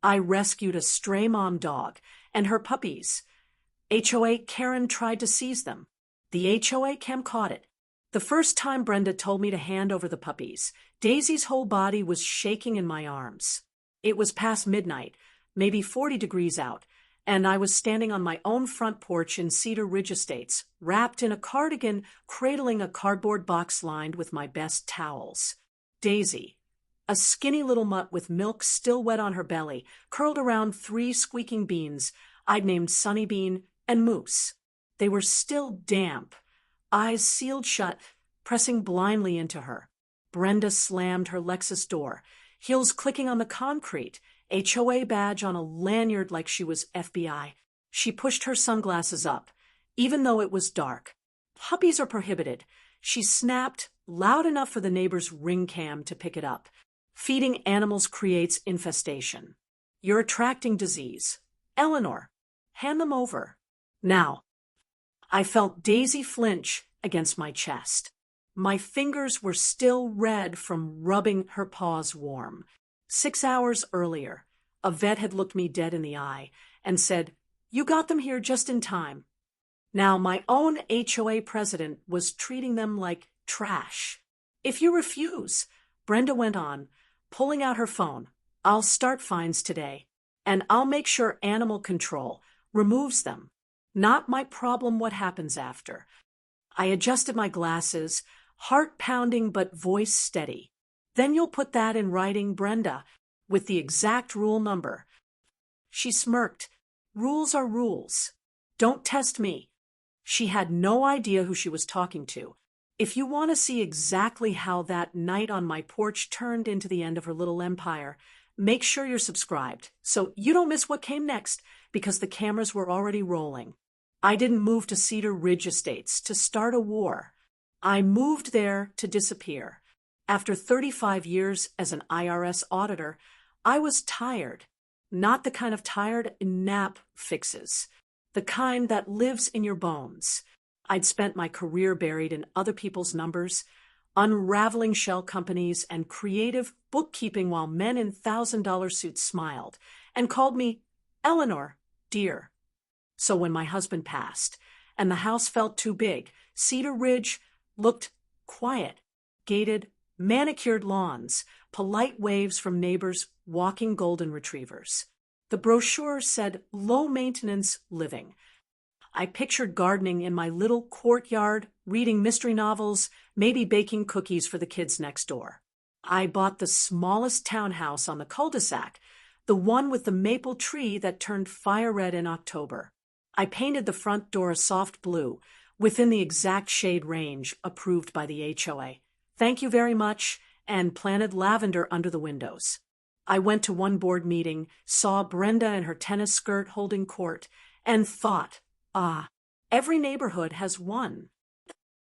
I rescued a stray mom dog and her puppies. HOA Karen tried to seize them. The HOA Cam caught it. The first time Brenda told me to hand over the puppies, Daisy's whole body was shaking in my arms. It was past midnight, maybe 40 degrees out, and I was standing on my own front porch in Cedar Ridge Estates, wrapped in a cardigan, cradling a cardboard box lined with my best towels. Daisy, a skinny little mutt with milk still wet on her belly, curled around 3 squeaking beans I'd named Sunny Bean and Moose. They were still damp, eyes sealed shut, pressing blindly into her. Brenda slammed her Lexus door, heels clicking on the concrete, HOA badge on a lanyard like she was FBI. She pushed her sunglasses up, even though it was dark. Puppies are prohibited. She snapped, loud enough for the neighbor's ring cam to pick it up. Feeding animals creates infestation. You're attracting disease. Eleanor, hand them over. Now. I felt Daisy flinch against my chest. My fingers were still red from rubbing her paws warm. 6 hours earlier, a vet had looked me dead in the eye and said, "You got them here just in time." Now my own HOA president was treating them like trash. "If you refuse," Brenda went on, pulling out her phone, "I'll start fines today, and I'll make sure animal control removes them. Not my problem what happens after." I adjusted my glasses, heart pounding but voice steady. "Then you'll put that in writing, Brenda, with the exact rule number." She smirked. "Rules are rules. Don't test me." She had no idea who she was talking to. If you want to see exactly how that night on my porch turned into the end of her little empire, make sure you're subscribed so you don't miss what came next, because the cameras were already rolling. I didn't move to Cedar Ridge Estates to start a war. I moved there to disappear. After 35 years as an IRS auditor, I was tired. Not the kind of tired nap fixes. The kind that lives in your bones. I'd spent my career buried in other people's numbers, unraveling shell companies and creative bookkeeping while men in $1,000 suits smiled and called me Eleanor, dear. So when my husband passed and the house felt too big, Cedar Ridge looked quiet, gated, manicured lawns, polite waves from neighbors walking golden retrievers. The brochure said low-maintenance living. I pictured gardening in my little courtyard, reading mystery novels, maybe baking cookies for the kids next door. I bought the smallest townhouse on the cul-de-sac, the one with the maple tree that turned fire red in October. I painted the front door a soft blue, within the exact shade range approved by the HOA. Thank you very much, and planted lavender under the windows. I went to one board meeting, saw Brenda in her tennis skirt holding court, and thought, every neighborhood has one.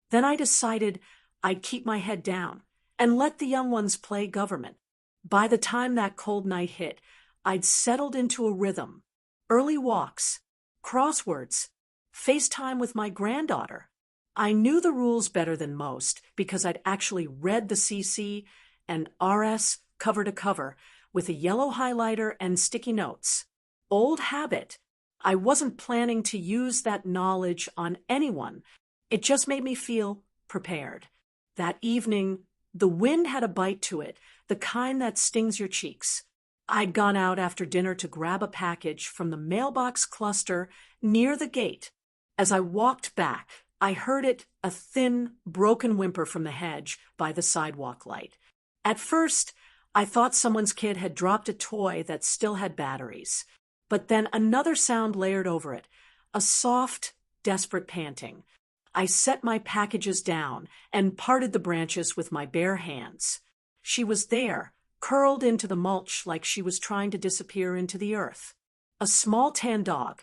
Then I decided I'd keep my head down and let the young ones play government. By the time that cold night hit, I'd settled into a rhythm. Early walks, crosswords, FaceTime with my granddaughter. I knew the rules better than most because I'd actually read the CC and RS cover to cover with a yellow highlighter and sticky notes. Old habit. I wasn't planning to use that knowledge on anyone. It just made me feel prepared. That evening, the wind had a bite to it, the kind that stings your cheeks. I'd gone out after dinner to grab a package from the mailbox cluster near the gate. As I walked back, I heard it, a thin, broken whimper from the hedge by the sidewalk light. At first, I thought someone's kid had dropped a toy that still had batteries. But then another sound layered over it, a soft, desperate panting. I set my packages down and parted the branches with my bare hands. She was there, curled into the mulch like she was trying to disappear into the earth. A small tan dog,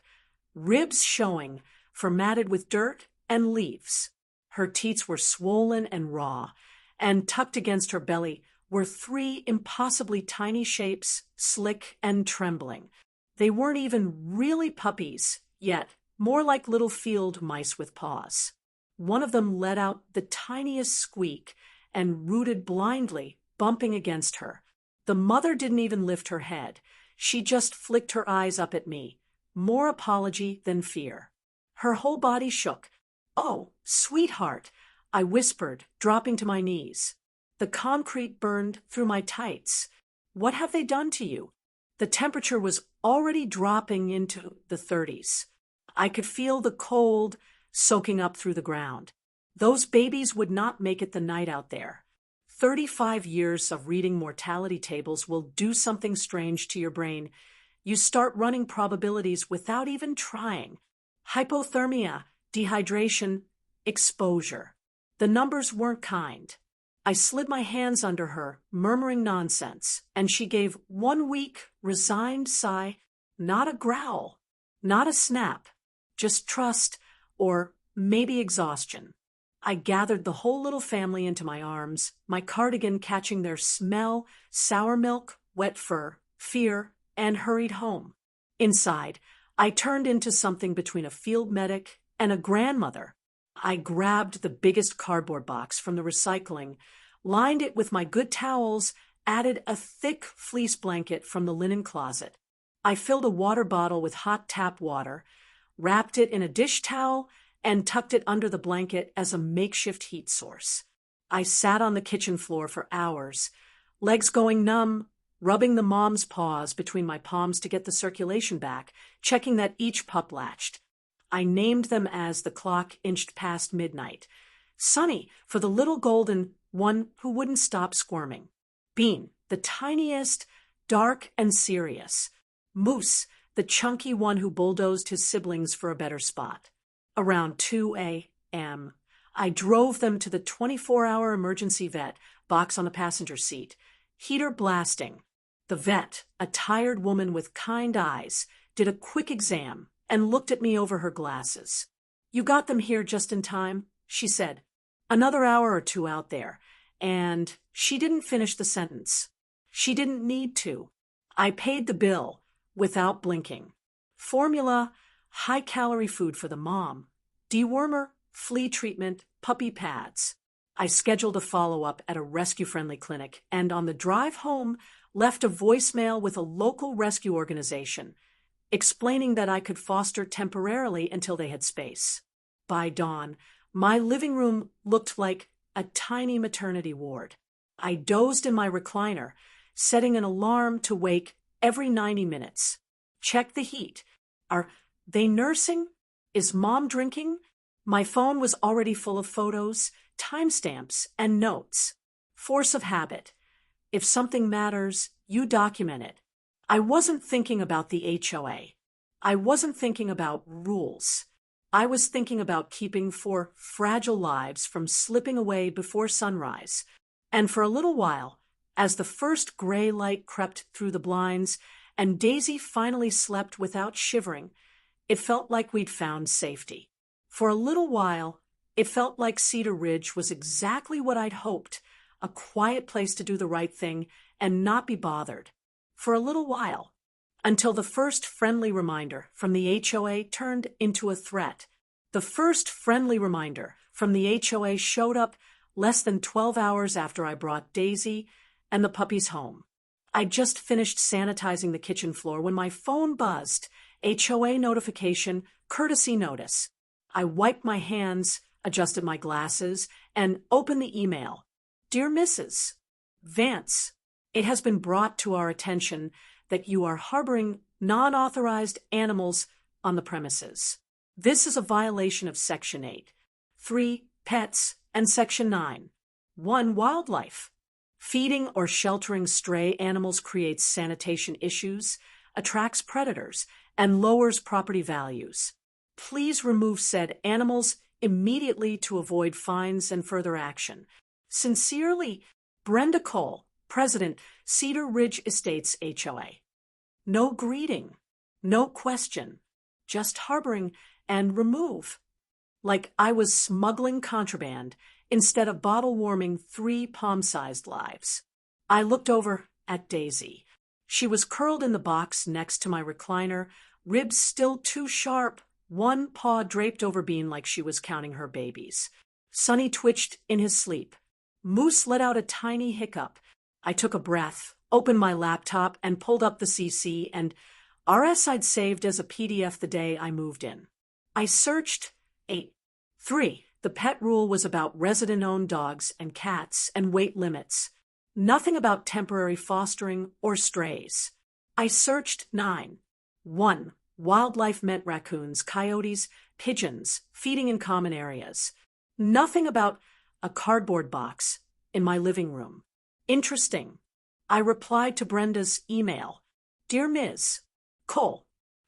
ribs showing, formatted with dirt and leaves. Her teats were swollen and raw, and tucked against her belly were 3 impossibly tiny shapes, slick and trembling. They weren't even really puppies, yet more like little field mice with paws. One of them let out the tiniest squeak and rooted blindly, bumping against her. The mother didn't even lift her head. She just flicked her eyes up at me, more apology than fear. Her whole body shook. "Oh, sweetheart," I whispered, dropping to my knees. The concrete burned through my tights. "What have they done to you?" The temperature was already dropping into the 30s. I could feel the cold soaking up through the ground. Those babies would not make it the night out there. 35 years of reading mortality tables will do something strange to your brain. You start running probabilities without even trying. Hypothermia, dehydration, exposure. The numbers weren't kind. I slid my hands under her, murmuring nonsense, and she gave one weak, resigned sigh, not a growl, not a snap, just trust, or maybe exhaustion. I gathered the whole little family into my arms, my cardigan catching their smell, sour milk, wet fur, fear, and hurried home. Inside, I turned into something between a field medic and a grandmother. I grabbed the biggest cardboard box from the recycling, lined it with my good towels, added a thick fleece blanket from the linen closet. I filled a water bottle with hot tap water, wrapped it in a dish towel, and tucked it under the blanket as a makeshift heat source. I sat on the kitchen floor for hours, legs going numb, rubbing the mom's paws between my palms to get the circulation back, checking that each pup latched. I named them as the clock inched past midnight. Sunny, for the little golden one who wouldn't stop squirming. Bean, the tiniest, dark and serious. Moose, the chunky one who bulldozed his siblings for a better spot. Around 2 a.m., I drove them to the 24-hour emergency vet, box on the passenger seat, heater blasting. The vet, a tired woman with kind eyes, did a quick exam and looked at me over her glasses. "You got them here just in time," she said. "Another hour or two out there." And she didn't finish the sentence. She didn't need to. I paid the bill without blinking. Formula, high-calorie food for the mom, dewormer, flea treatment, puppy pads. I scheduled a follow-up at a rescue-friendly clinic and on the drive home left a voicemail with a local rescue organization, explaining that I could foster temporarily until they had space. By dawn, my living room looked like a tiny maternity ward. I dozed in my recliner, setting an alarm to wake every 90 minutes. Check the heat. Are they nursing? Is mom drinking? My phone was already full of photos, timestamps, and notes. Force of habit. If something matters, you document it. I wasn't thinking about the HOA. I wasn't thinking about rules. I was thinking about keeping 4 fragile lives from slipping away before sunrise. And for a little while, as the first gray light crept through the blinds and Daisy finally slept without shivering, it felt like we'd found safety. For a little while, it felt like Cedar Ridge was exactly what I'd hoped, a quiet place to do the right thing and not be bothered. For a little while, until the first friendly reminder from the HOA turned into a threat. The first friendly reminder from the HOA showed up less than 12 hours after I brought Daisy and the puppies home. I'd just finished sanitizing the kitchen floor when my phone buzzed. HOA notification, courtesy notice. I wiped my hands, adjusted my glasses, and opened the email. "Dear Mrs. Vance, it has been brought to our attention that you are harboring non-authorized animals on the premises. This is a violation of Section 8, 3 pets, and Section 9, 1 wildlife. Feeding or sheltering stray animals creates sanitation issues, attracts predators, and lowers property values. Please remove said animals immediately to avoid fines and further action. Sincerely, Brenda Cole, President, Cedar Ridge Estates HOA." No greeting, no question, just harboring and remove. Like I was smuggling contraband instead of bottle warming 3 palm-sized lives. I looked over at Daisy. She was curled in the box next to my recliner, ribs still too sharp, one paw draped over Bean like she was counting her babies. Sunny twitched in his sleep. Moose let out a tiny hiccup. I took a breath, opened my laptop and pulled up the CC and RS I'd saved as a PDF the day I moved in. I searched 8.3. The pet rule was about resident-owned dogs and cats and weight limits. Nothing about temporary fostering or strays. I searched 9.1. Wildlife meant raccoons, coyotes, pigeons, feeding in common areas. Nothing about a cardboard box in my living room. Interesting. I replied to Brenda's email. Dear Ms. Cole,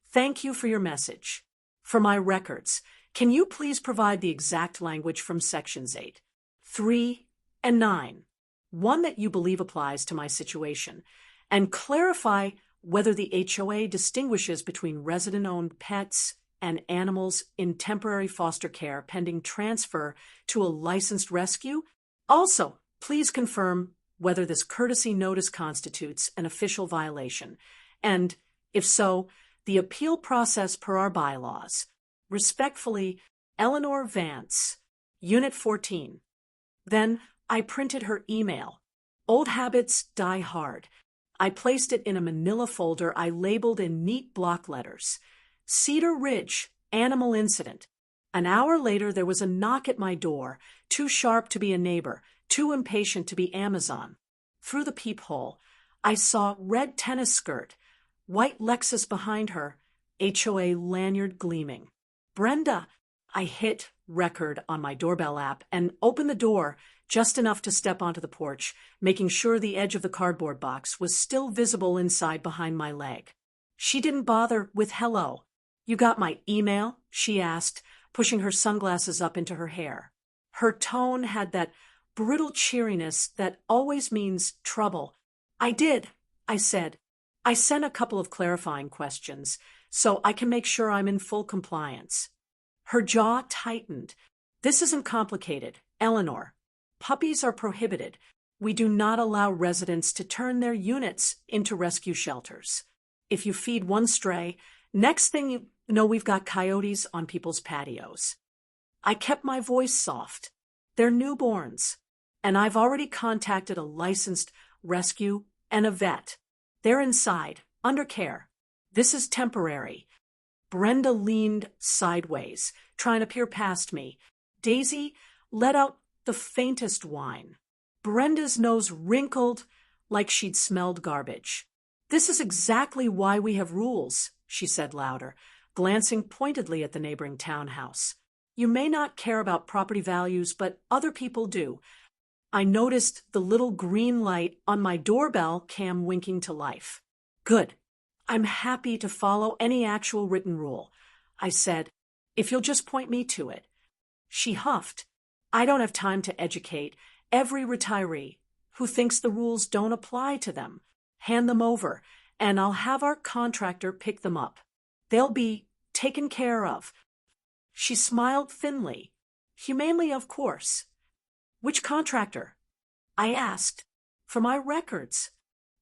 thank you for your message. For my records, can you please provide the exact language from sections 8, 3, and 9, one that you believe applies to my situation, and clarify whether the HOA distinguishes between resident-owned pets and animals in temporary foster care pending transfer to a licensed rescue? Also, please confirm whether this courtesy notice constitutes an official violation, and, if so, the appeal process per our bylaws. Respectfully, Eleanor Vance, Unit 14. Then I printed her email. Old habits die hard. I placed it in a manila folder I labeled in neat block letters. Cedar Ridge, animal incident. An hour later there was a knock at my door, too sharp to be a neighbor, too impatient to be Amazon. Through the peephole, I saw red tennis skirt, white Lexus behind her, HOA lanyard gleaming. Brenda! I hit record on my doorbell app and opened the door just enough to step onto the porch, making sure the edge of the cardboard box was still visible inside behind my leg. She didn't bother with hello. You got my email? She asked, pushing her sunglasses up into her hair. Her tone had that brittle cheeriness that always means trouble. I did, I said. I sent a couple of clarifying questions so I can make sure I'm in full compliance. Her jaw tightened. This isn't complicated, Eleanor. Puppies are prohibited. We do not allow residents to turn their units into rescue shelters. If you feed one stray, next thing you know we've got coyotes on people's patios. I kept my voice soft. They're newborns, and I've already contacted a licensed rescue and a vet. They're inside, under care. This is temporary. Brenda leaned sideways, trying to peer past me. Daisy let out the faintest whine. Brenda's nose wrinkled like she'd smelled garbage. This is exactly why we have rules, she said louder, glancing pointedly at the neighboring townhouse. You may not care about property values, but other people do. I noticed the little green light on my doorbell cam winking to life. Good. I'm happy to follow any actual written rule, I said, if you'll just point me to it. She huffed. I don't have time to educate every retiree who thinks the rules don't apply to them. Hand them over, and I'll have our contractor pick them up. They'll be taken care of. She smiled thinly. Humanely, of course. Which contractor? I asked. For my records.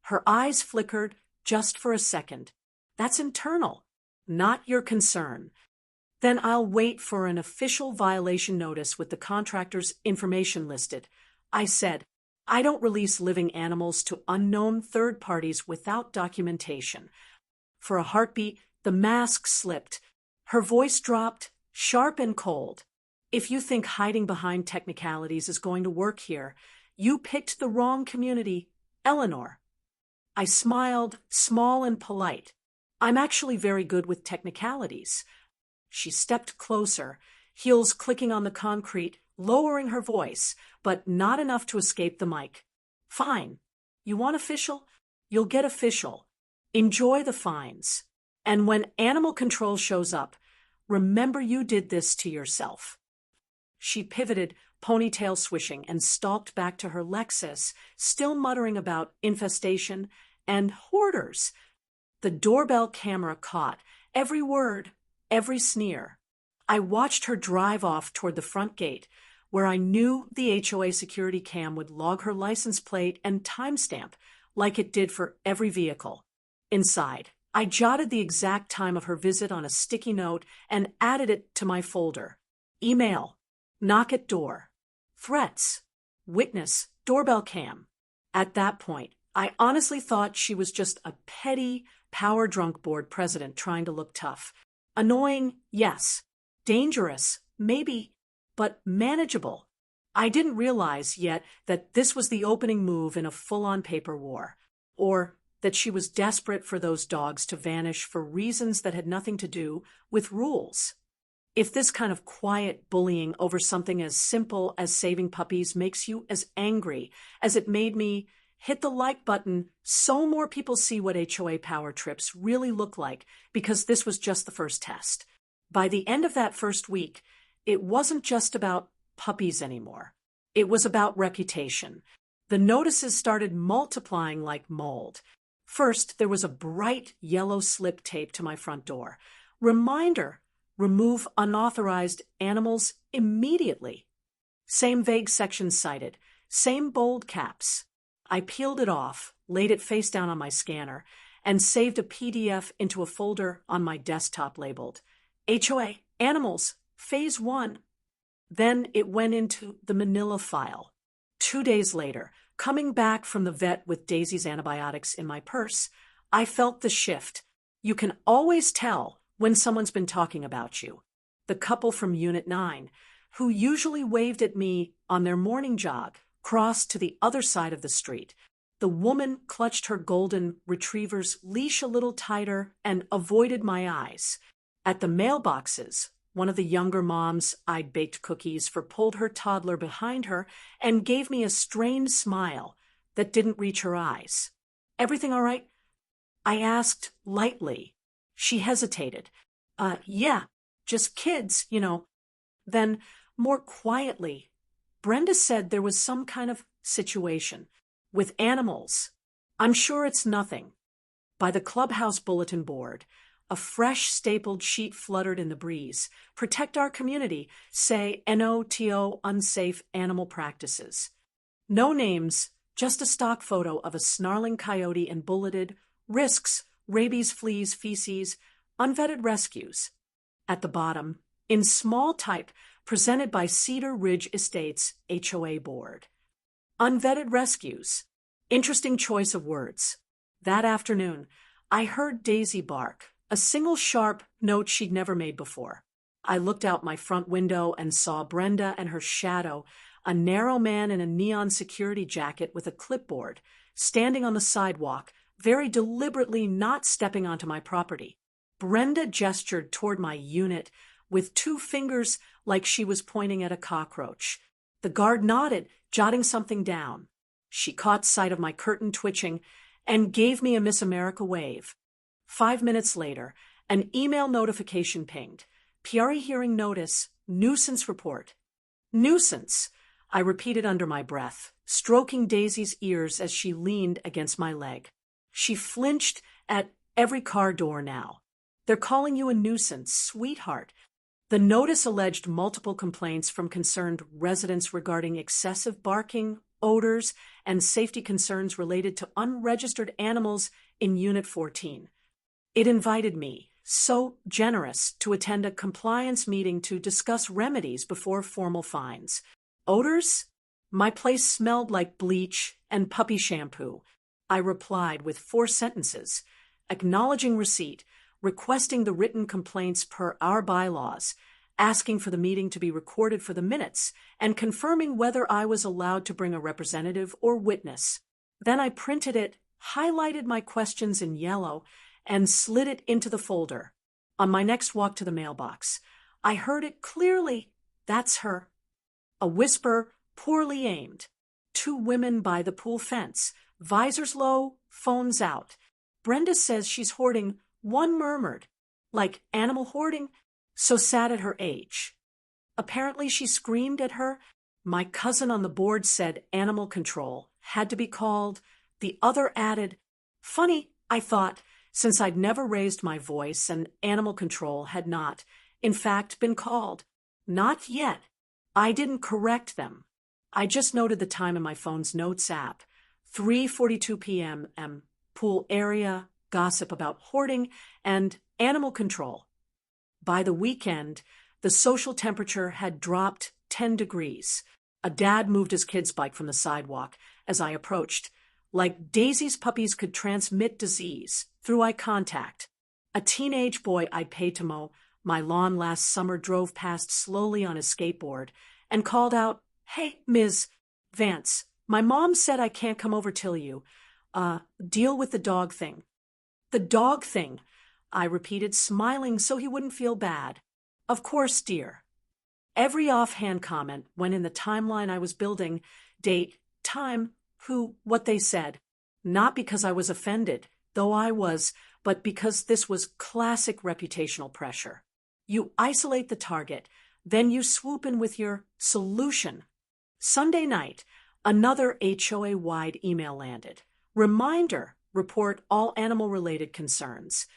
Her eyes flickered just for a second. That's internal, not your concern. Then I'll wait for an official violation notice with the contractor's information listed. I said, I don't release living animals to unknown third parties without documentation. For a heartbeat, the mask slipped. Her voice dropped, sharp and cold. If you think hiding behind technicalities is going to work here, you picked the wrong community, Eleanor. I smiled, small and polite. I'm actually very good with technicalities. She stepped closer, heels clicking on the concrete, lowering her voice, but not enough to escape the mic. Fine. You want official? You'll get official. Enjoy the fines. And when animal control shows up, remember you did this to yourself. She pivoted, ponytail swishing, and stalked back to her Lexus, still muttering about infestation and hoarders. The doorbell camera caught every word, every sneer. I watched her drive off toward the front gate, where I knew the HOA security cam would log her license plate and timestamp, like it did for every vehicle. Inside, I jotted the exact time of her visit on a sticky note and added it to my folder. Email. Knock at door. Threats. Witness. Doorbell cam. At that point, I honestly thought she was just a petty, power-drunk board president trying to look tough. Annoying, yes. Dangerous, maybe, but manageable. I didn't realize yet that this was the opening move in a full-on paper war, or that she was desperate for those dogs to vanish for reasons that had nothing to do with rules. If this kind of quiet bullying over something as simple as saving puppies makes you as angry as it made me, hit the like button so more people see what HOA power trips really look like, because this was just the first test. By the end of that first week, it wasn't just about puppies anymore. It was about reputation. The notices started multiplying like mold. First, there was a bright yellow slip taped to my front door. Reminder: remove unauthorized animals immediately. Same vague section cited. Same bold caps. I peeled it off, laid it face down on my scanner, and saved a PDF into a folder on my desktop labeled HOA Animals Phase 1. Then it went into the manila file. 2 days later, coming back from the vet with Daisy's antibiotics in my purse, I felt the shift. You can always tell when someone's been talking about you. The couple from Unit 9, who usually waved at me on their morning jog, crossed to the other side of the street. The woman clutched her golden retriever's leash a little tighter and avoided my eyes. At the mailboxes, one of the younger moms I'd baked cookies for pulled her toddler behind her and gave me a strained smile that didn't reach her eyes. "Everything all right?" I asked lightly. She hesitated. Yeah, just kids, you know." Then, more quietly, "Brenda said there was some kind of situation with animals. I'm sure it's nothing." By the clubhouse bulletin board, a fresh stapled sheet fluttered in the breeze. "Protect our community. Say NOTO unsafe animal practices." No names, just a stock photo of a snarling coyote and bulleted "Risks, rabies, fleas, feces, unvetted rescues." At the bottom, in small type, presented by Cedar Ridge Estates HOA Board. Unvetted rescues. Interesting choice of words. That afternoon, I heard Daisy bark, a single sharp note she'd never made before. I looked out my front window and saw Brenda and her shadow, a narrow man in a neon security jacket with a clipboard, standing on the sidewalk, very deliberately not stepping onto my property. Brenda gestured toward my unit with 2 fingers like she was pointing at a cockroach. The guard nodded, jotting something down. She caught sight of my curtain twitching and gave me a Miss America wave. 5 minutes later, an email notification pinged. "PRE hearing notice, nuisance report." Nuisance, I repeated under my breath, stroking Daisy's ears as she leaned against my leg. She flinched at every car door now. "They're calling you a nuisance, sweetheart." The notice alleged multiple complaints from concerned residents regarding excessive barking, odors, and safety concerns related to unregistered animals in Unit 14. It invited me, so generous, to attend a compliance meeting to discuss remedies before formal fines. Odors? My place smelled like bleach and puppy shampoo. I replied with 4 sentences, acknowledging receipt, requesting the written complaints per our bylaws, asking for the meeting to be recorded for the minutes, and confirming whether I was allowed to bring a representative or witness. Then I printed it, highlighted my questions in yellow, and slid it into the folder. On my next walk to the mailbox, I heard it clearly. "That's her." A whisper, poorly aimed. 2 women by the pool fence, visors low, phones out. "Brenda says she's hoarding," one murmured. "Like animal hoarding? So sad at her age." Apparently she screamed at her. My cousin on the board said animal control had to be called. The other added, "Funny," I thought, since I'd never raised my voice and animal control had not, in fact, been called. Not yet. I didn't correct them. I just noted the time in my phone's notes app. 3:42 p.m. Pool area, gossip about hoarding, and animal control. By the weekend, the social temperature had dropped 10 degrees. A dad moved his kid's bike from the sidewalk as I approached. like Daisy's puppies could transmit disease through eye contact. A teenage boy I'd paid to mow my lawn last summer drove past slowly on his skateboard and called out, "Hey, Ms. Vance, my mom said I can't come over till you, deal with the dog thing." "The dog thing," I repeated, smiling so he wouldn't feel bad. "Of course, dear." Every offhand comment went in the timeline I was building: date, time, who, what they said. Not because I was offended, though I was, but because this was classic reputational pressure. You isolate the target, then you swoop in with your solution. Sunday night, another HOA-wide email landed. Reminder, report all animal-related concerns.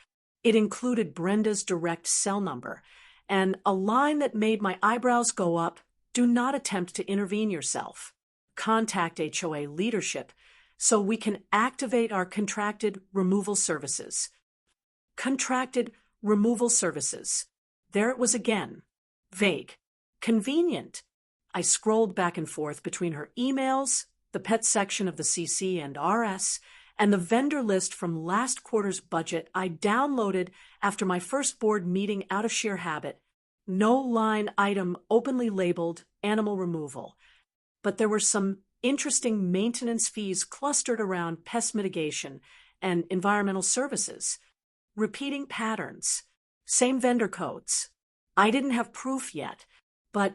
It included Brenda's direct cell number and a line that made my eyebrows go up: "Do not attempt to intervene yourself. Contact HOA leadership so we can activate our contracted removal services." Contracted removal services. There it was again. Vague. Convenient. I scrolled back and forth between her emails, the pet section of the CC and RS, and the vendor list from last quarter's budget I downloaded after my first board meeting out of sheer habit. No line item openly labeled animal removal, but there were some interesting maintenance fees clustered around pest mitigation and environmental services. Repeating patterns. Same vendor codes. I didn't have proof yet, but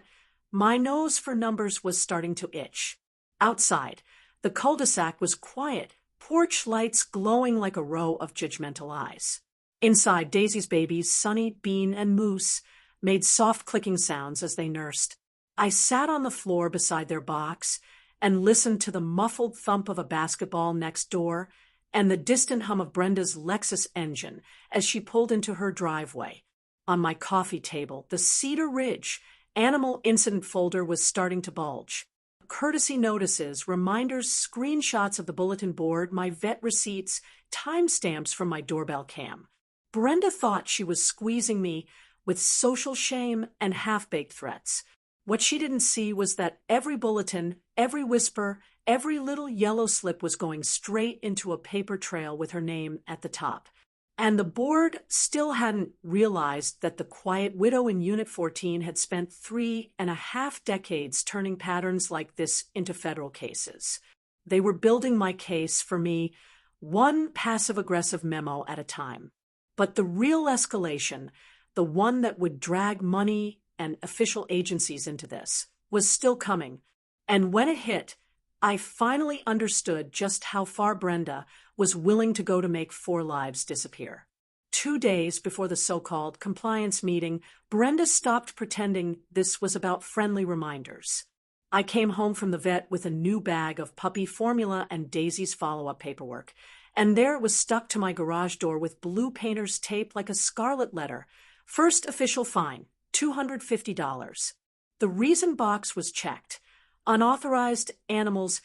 my nose for numbers was starting to itch. Outside, the cul-de-sac was quiet, porch lights glowing like a row of judgmental eyes. Inside, Daisy's babies, Sunny, Bean, and Moose, made soft clicking sounds as they nursed. I sat on the floor beside their box and listened to the muffled thump of a basketball next door and the distant hum of Brenda's Lexus engine as she pulled into her driveway. On my coffee table, the Cedar Ridge animal incident folder was starting to bulge. Courtesy notices, reminders, screenshots of the bulletin board, my vet receipts, timestamps from my doorbell cam. Brenda thought she was squeezing me with social shame and half-baked threats. What she didn't see was that every bulletin, every whisper, every little yellow slip was going straight into a paper trail with her name at the top. And the board still hadn't realized that the quiet widow in Unit 14 had spent 3.5 decades turning patterns like this into federal cases. They were building my case for me, one passive-aggressive memo at a time. But the real escalation, the one that would drag money and official agencies into this, was still coming. And when it hit, I finally understood just how far Brenda was willing to go to make 4 lives disappear. 2 days before the so-called compliance meeting, Brenda stopped pretending this was about friendly reminders. I came home from the vet with a new bag of puppy formula and Daisy's follow-up paperwork, and there it was stuck to my garage door with blue painter's tape like a scarlet letter. First official fine, $250. The reason box was checked: unauthorized animals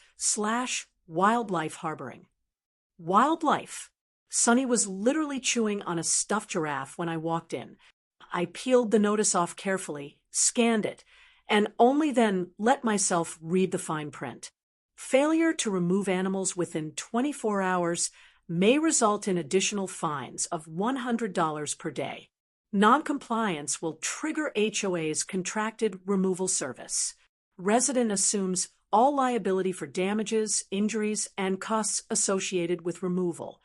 / wildlife harboring. Wildlife. Sunny was literally chewing on a stuffed giraffe when I walked in. I peeled the notice off carefully, scanned it, and only then let myself read the fine print. Failure to remove animals within 24 hours may result in additional fines of $100 per day. Noncompliance will trigger HOA's contracted removal service. Resident assumes all liability for damages, injuries, and costs associated with removal.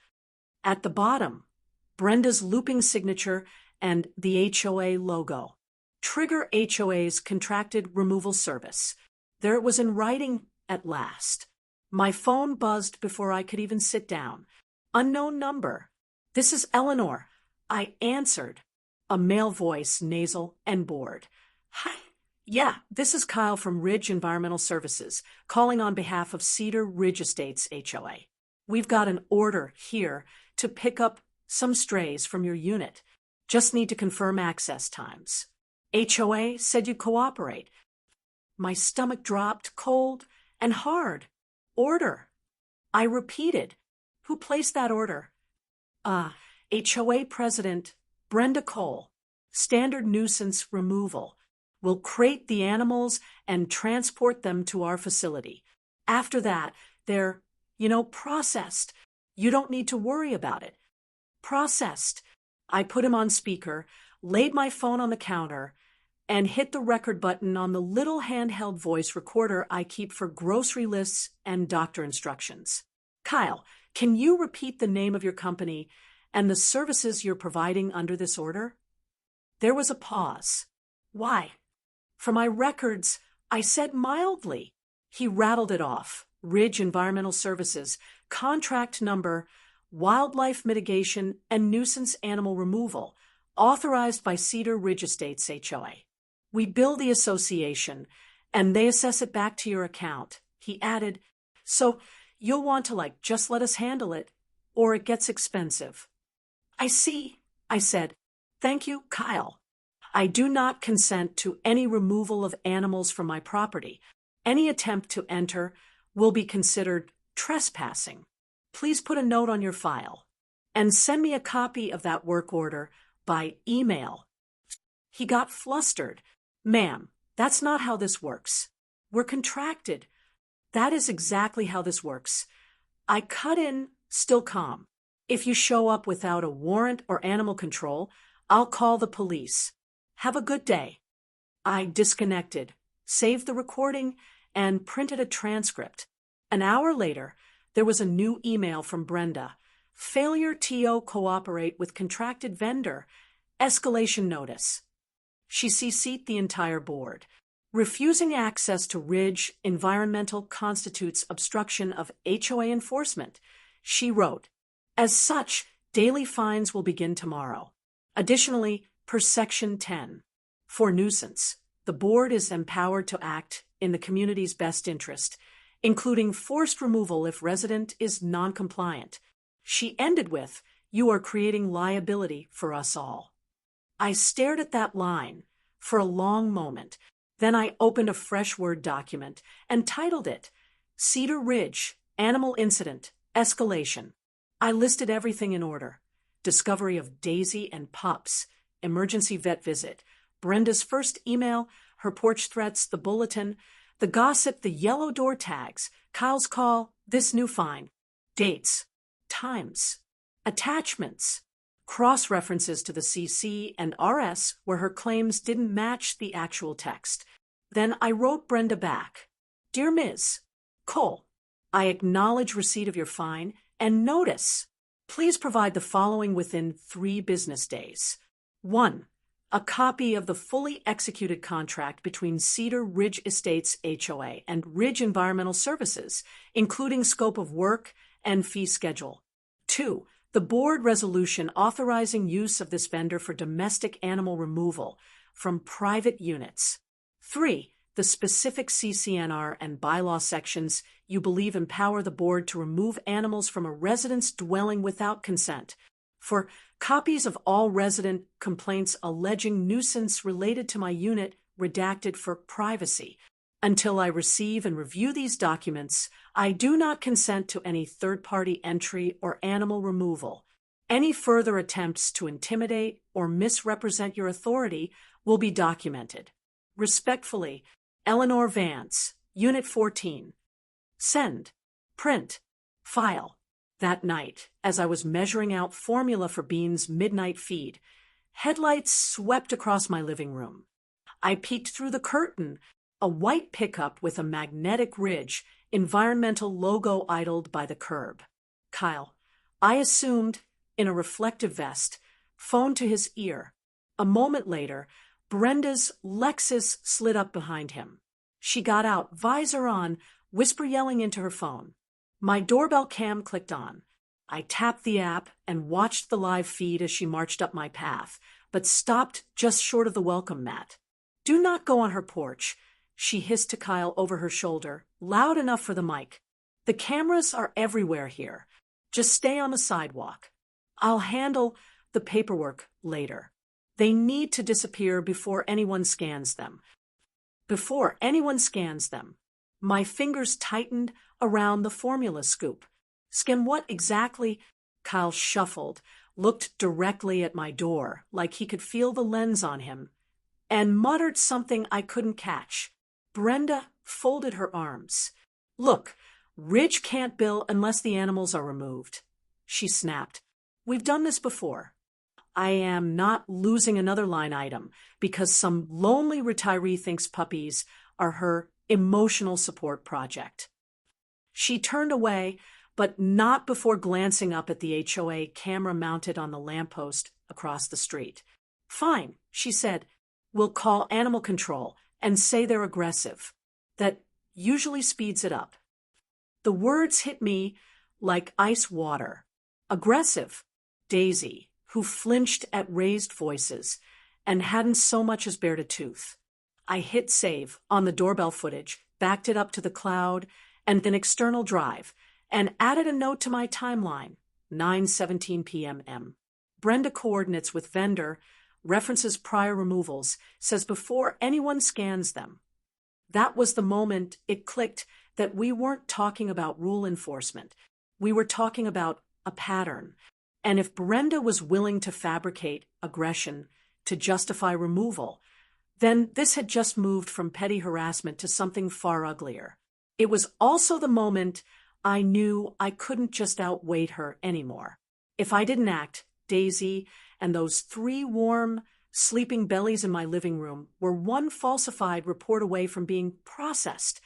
At the bottom, Brenda's looping signature and the HOA logo. Trigger HOA's contracted removal service. There it was in writing at last. My phone buzzed before I could even sit down. Unknown number. "This is Eleanor." I answered. A male voice, nasal and bored. "Hi. Yeah, this is Kyle from Ridge Environmental Services, calling on behalf of Cedar Ridge Estates HOA. We've got an order here to pick up some strays from your unit. Just need to confirm access times. HOA said you'd cooperate." My stomach dropped, cold and hard. "Order." I repeated. "Who placed that order?" HOA President Brenda Cole. Standard nuisance removal. We'll crate the animals and transport them to our facility. After that, they're, Processed. You don't need to worry about it. Processed. I put him on speaker, laid my phone on the counter, and hit the record button on the little handheld voice recorder I keep for grocery lists and doctor instructions. Kyle, can you repeat the name of your company and the services you're providing under this order? There was a pause. Why? For my records, I said mildly. He rattled it off. Ridge Environmental Services, contract number, wildlife mitigation and nuisance animal removal, authorized by Cedar Ridge Estates HOA. We bill the association, and they assess it back to your account. He added, so you'll want to just let us handle it, or it gets expensive. I see, I said. Thank you, Kyle. I do not consent to any removal of animals from my property. Any attempt to enter will be considered trespassing. Please put a note on your file and send me a copy of that work order by email. He got flustered. Ma'am, that's not how this works. We're contracted. That is exactly how this works. I cut in, still calm. If you show up without a warrant or animal control, I'll call the police. Have a good day. I disconnected, saved the recording, and printed a transcript. An hour later, there was a new email from Brenda. Failure TO cooperate with contracted vendor. Escalation notice. She CC'd the entire board. Refusing access to Ridge Environmental constitutes obstruction of HOA enforcement. She wrote, as such, daily fines will begin tomorrow. Additionally, per Section 10, for nuisance, the board is empowered to act in the community's best interest, including forced removal if resident is non-compliant. She ended with, you are creating liability for us all. I stared at that line for a long moment. Then I opened a fresh Word document and titled it, Cedar Ridge, Animal Incident, Escalation. I listed everything in order. Discovery of Daisy and pups, emergency vet visit, Brenda's first email, her porch threats, the bulletin, the gossip, the yellow door tags, Kyle's call, this new fine, dates, times, attachments, cross-references to the CC and RS where her claims didn't match the actual text. Then I wrote Brenda back. Dear Ms. Cole, I acknowledge receipt of your fine and notice. Please provide the following within 3 business days. 1. A copy of the fully executed contract between Cedar Ridge Estates HOA and Ridge Environmental Services, including scope of work and fee schedule. 2. The board resolution authorizing use of this vendor for domestic animal removal from private units. 3. The specific CCNR and bylaw sections you believe empower the board to remove animals from a resident's dwelling without consent. For copies of all resident complaints alleging nuisance related to my unit redacted for privacy. Until I receive and review these documents, I do not consent to any third-party entry or animal removal. Any further attempts to intimidate or misrepresent your authority will be documented. Respectfully, Eleanor Vance, Unit 14. Send. Print. File. That night, as I was measuring out formula for Bean's midnight feed, headlights swept across my living room. I peeked through the curtain, a white pickup with a magnetic Ridge environmental logo idled by the curb. Kyle, I assumed, in a reflective vest, phone to his ear. A moment later, Brenda's Lexus slid up behind him. She got out, visor on, whisper yelling into her phone. My doorbell cam clicked on. I tapped the app and watched the live feed as she marched up my path, but stopped just short of the welcome mat. Do not go on her porch, she hissed to Kyle over her shoulder, loud enough for the mic. The cameras are everywhere here. Just stay on the sidewalk. I'll handle the paperwork later. They need to disappear before anyone scans them. Before anyone scans them. My fingers tightened around the formula scoop. Scan what exactly? Kyle shuffled, looked directly at my door, like he could feel the lens on him, and muttered something I couldn't catch. Brenda folded her arms. Look, Ridge can't bill unless the animals are removed. She snapped. We've done this before. I am not losing another line item because some lonely retiree thinks puppies are her emotional support project. She turned away, but not before glancing up at the HOA camera mounted on the lamppost across the street. Fine, she said. We'll call animal control and say they're aggressive. That usually speeds it up. The words hit me like ice water. Aggressive. Daisy, who flinched at raised voices and hadn't so much as bared a tooth. I hit save on the doorbell footage, backed it up to the cloud and an external drive, and added a note to my timeline, 9:17 p.m. Brenda coordinates with vendor, references prior removals, says before anyone scans them. That was the moment it clicked that we weren't talking about rule enforcement. We were talking about a pattern. And if Brenda was willing to fabricate aggression to justify removal, then this had just moved from petty harassment to something far uglier. It was also the moment I knew I couldn't just outweight her anymore. If I didn't act, Daisy and those 3 warm, sleeping bellies in my living room were one falsified report away from being processed.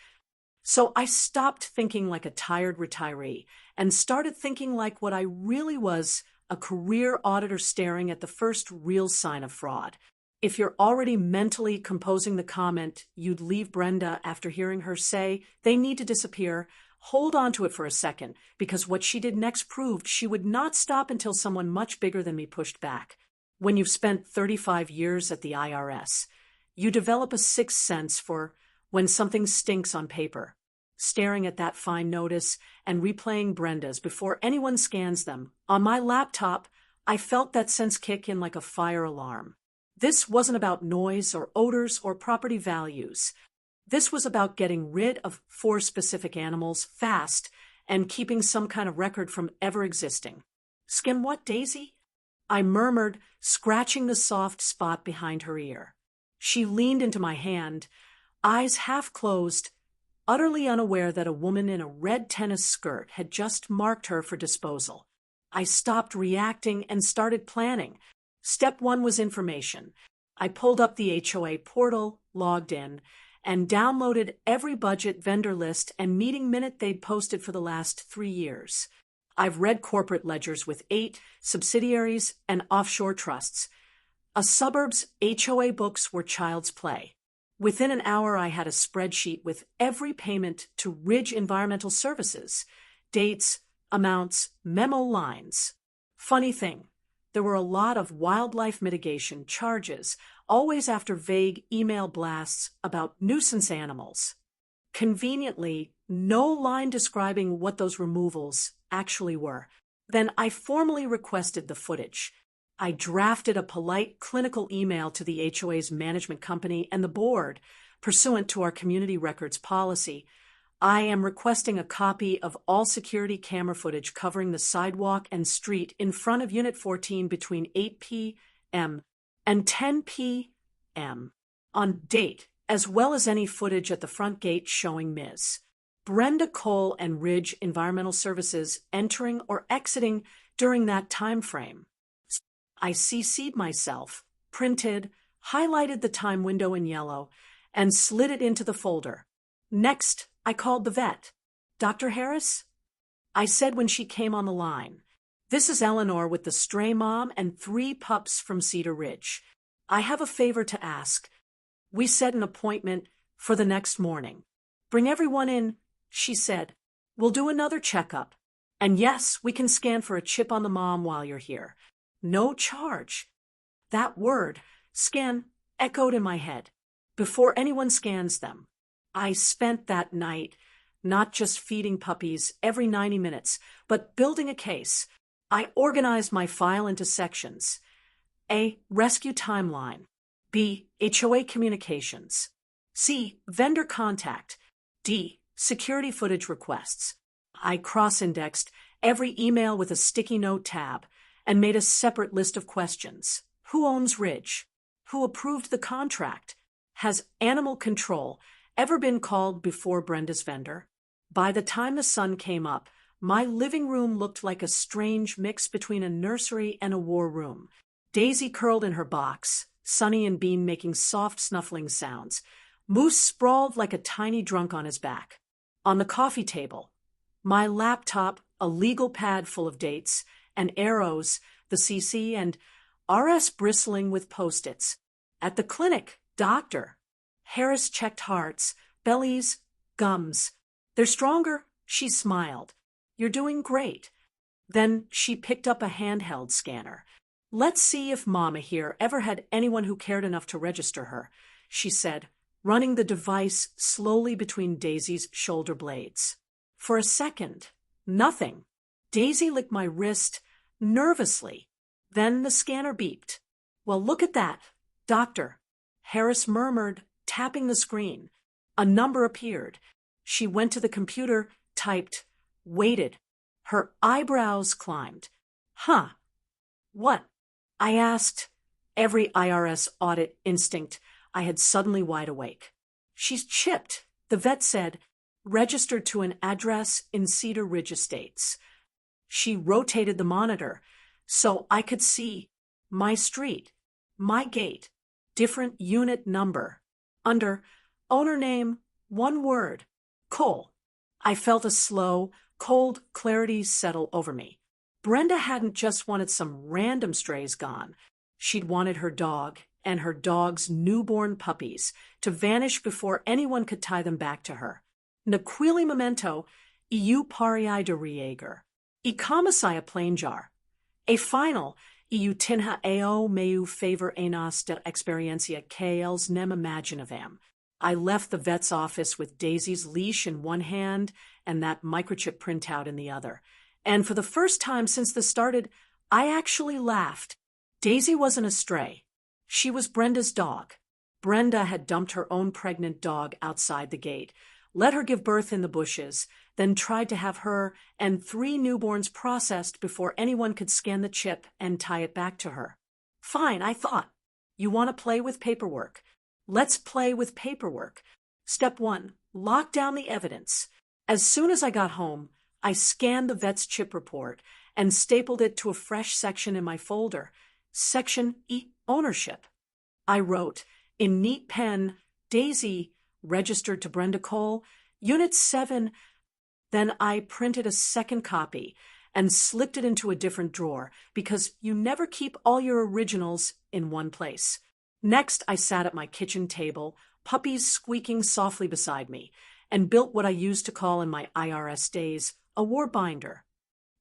So I stopped thinking like a tired retiree and started thinking like what I really was, a career auditor staring at the first real sign of fraud. If you're already mentally composing the comment you'd leave Brenda after hearing her say they need to disappear, hold on to it for a second, because what she did next proved she would not stop until someone much bigger than me pushed back. When you've spent 35 years at the IRS, you develop a sixth sense for when something stinks on paper. Staring at that fine notice and replaying Brenda's before anyone scans them, on my laptop, I felt that sense kick in like a fire alarm. This wasn't about noise or odors or property values. This was about getting rid of 4 specific animals fast and keeping some kind of record from ever existing. Skin what, Daisy? I murmured, scratching the soft spot behind her ear. She leaned into my hand, eyes half closed, utterly unaware that a woman in a red tennis skirt had just marked her for disposal. I stopped reacting and started planning. Step 1 was information. I pulled up the HOA portal, logged in, and downloaded every budget, vendor list, and meeting minute they'd posted for the last 3 years. I've read corporate ledgers with 8 subsidiaries and offshore trusts. A suburb's HOA books were child's play. Within an hour, I had a spreadsheet with every payment to Ridge Environmental Services, dates, amounts, memo lines. Funny thing, there were a lot of wildlife mitigation charges, always after vague email blasts about nuisance animals. Conveniently, no line describing what those removals actually were. Then I formally requested the footage. I drafted a polite clinical email to the HOA's management company and the board, pursuant to our community records policy. I am requesting a copy of all security camera footage covering the sidewalk and street in front of Unit 14 between 8 p.m. and 10 p.m. on date, as well as any footage at the front gate showing Ms. Brenda Cole and Ridge Environmental Services entering or exiting during that time frame. I CC'd myself, printed, highlighted the time window in yellow, and slid it into the folder. Next, I called the vet. Dr. Harris? I said when she came on the line. This is Eleanor with the stray mom and 3 pups from Cedar Ridge. I have a favor to ask. We set an appointment for the next morning. Bring everyone in, she said. We'll do another checkup. And yes, we can scan for a chip on the mom while you're here. No charge. That word, scan, echoed in my head. Before anyone scans them. I spent that night not just feeding puppies every 90 minutes, but building a case. I organized my file into sections. A. Rescue timeline. B. HOA communications. C. Vendor contact. D. Security footage requests. I cross-indexed every email with a sticky note tab and made a separate list of questions. Who owns Ridge? Who approved the contract? Has animal control ever been called before Brenda's vendor? By the time the sun came up, my living room looked like a strange mix between a nursery and a war room. Daisy curled in her box, Sunny and Bean making soft snuffling sounds. Moose sprawled like a tiny drunk on his back. On the coffee table, my laptop, a legal pad full of dates, and arrows, the CC, and RS bristling with Post-its. At the clinic, doctor. Harris checked hearts, bellies, gums. They're stronger, she smiled. You're doing great. Then she picked up a handheld scanner. Let's see if Mama here ever had anyone who cared enough to register her, she said, running the device slowly between Daisy's shoulder blades. For a second, nothing. Daisy licked my wrist nervously. Then the scanner beeped. Well, look at that, doctor. Harris murmured, tapping the screen. A number appeared. She went to the computer, typed, waited. Her eyebrows climbed. Huh. What? I asked. Every IRS audit instinct, I had suddenly wide awake. She's chipped, the vet said, registered to an address in Cedar Ridge Estates. She rotated the monitor so I could see my street, my gate, different unit number. Under owner name, one word, Cole. I felt a slow, cold clarity settle over me. Brenda hadn't just wanted some random strays gone. She'd wanted her dog and her dog's newborn puppies to vanish before anyone could tie them back to her. Nequili memento, iu parii de rieger. I commissai a plain jar. A final, iu tinha eo meu favor enas de experiencia que els nem imaginavam. I left the vet's office with Daisy's leash in one hand and that microchip printout in the other. And for the first time since this started, I actually laughed. Daisy wasn't a stray. She was Brenda's dog. Brenda had dumped her own pregnant dog outside the gate, let her give birth in the bushes, then tried to have her and 3 newborns processed before anyone could scan the chip and tie it back to her. Fine, I thought. You want to play with paperwork? Let's play with paperwork. Step 1, lock down the evidence. As soon as I got home, I scanned the vet's chip report and stapled it to a fresh section in my folder. Section E, ownership. I wrote, in neat pen, Daisy, registered to Brenda Cole, Unit 7. Then I printed a second copy and slipped it into a different drawer because you never keep all your originals in one place. Next, I sat at my kitchen table, puppies squeaking softly beside me, and built what I used to call in my IRS days a war binder.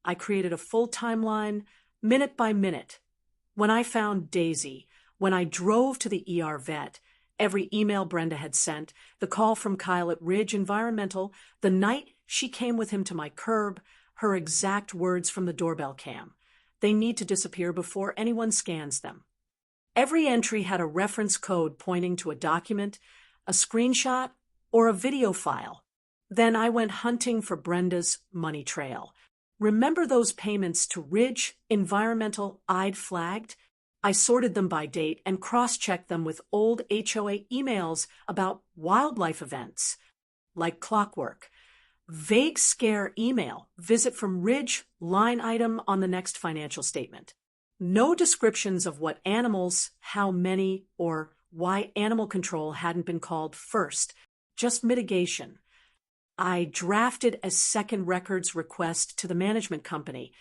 I created a full timeline, minute by minute. When I found Daisy, when I drove to the ER vet, every email Brenda had sent, the call from Kyle at Ridge Environmental, the night she came with him to my curb, her exact words from the doorbell cam. They need to disappear before anyone scans them. Every entry had a reference code pointing to a document, a screenshot, or a video file. Then I went hunting for Brenda's money trail. Remember those payments to Ridge Environmental I'd flagged? I sorted them by date and cross-checked them with old HOA emails about wildlife events. Like clockwork. Vague scare email, visit from Ridge, line item on the next financial statement. No descriptions of what animals, how many, or why animal control hadn't been called first. Just mitigation. I drafted a second records request to the management company.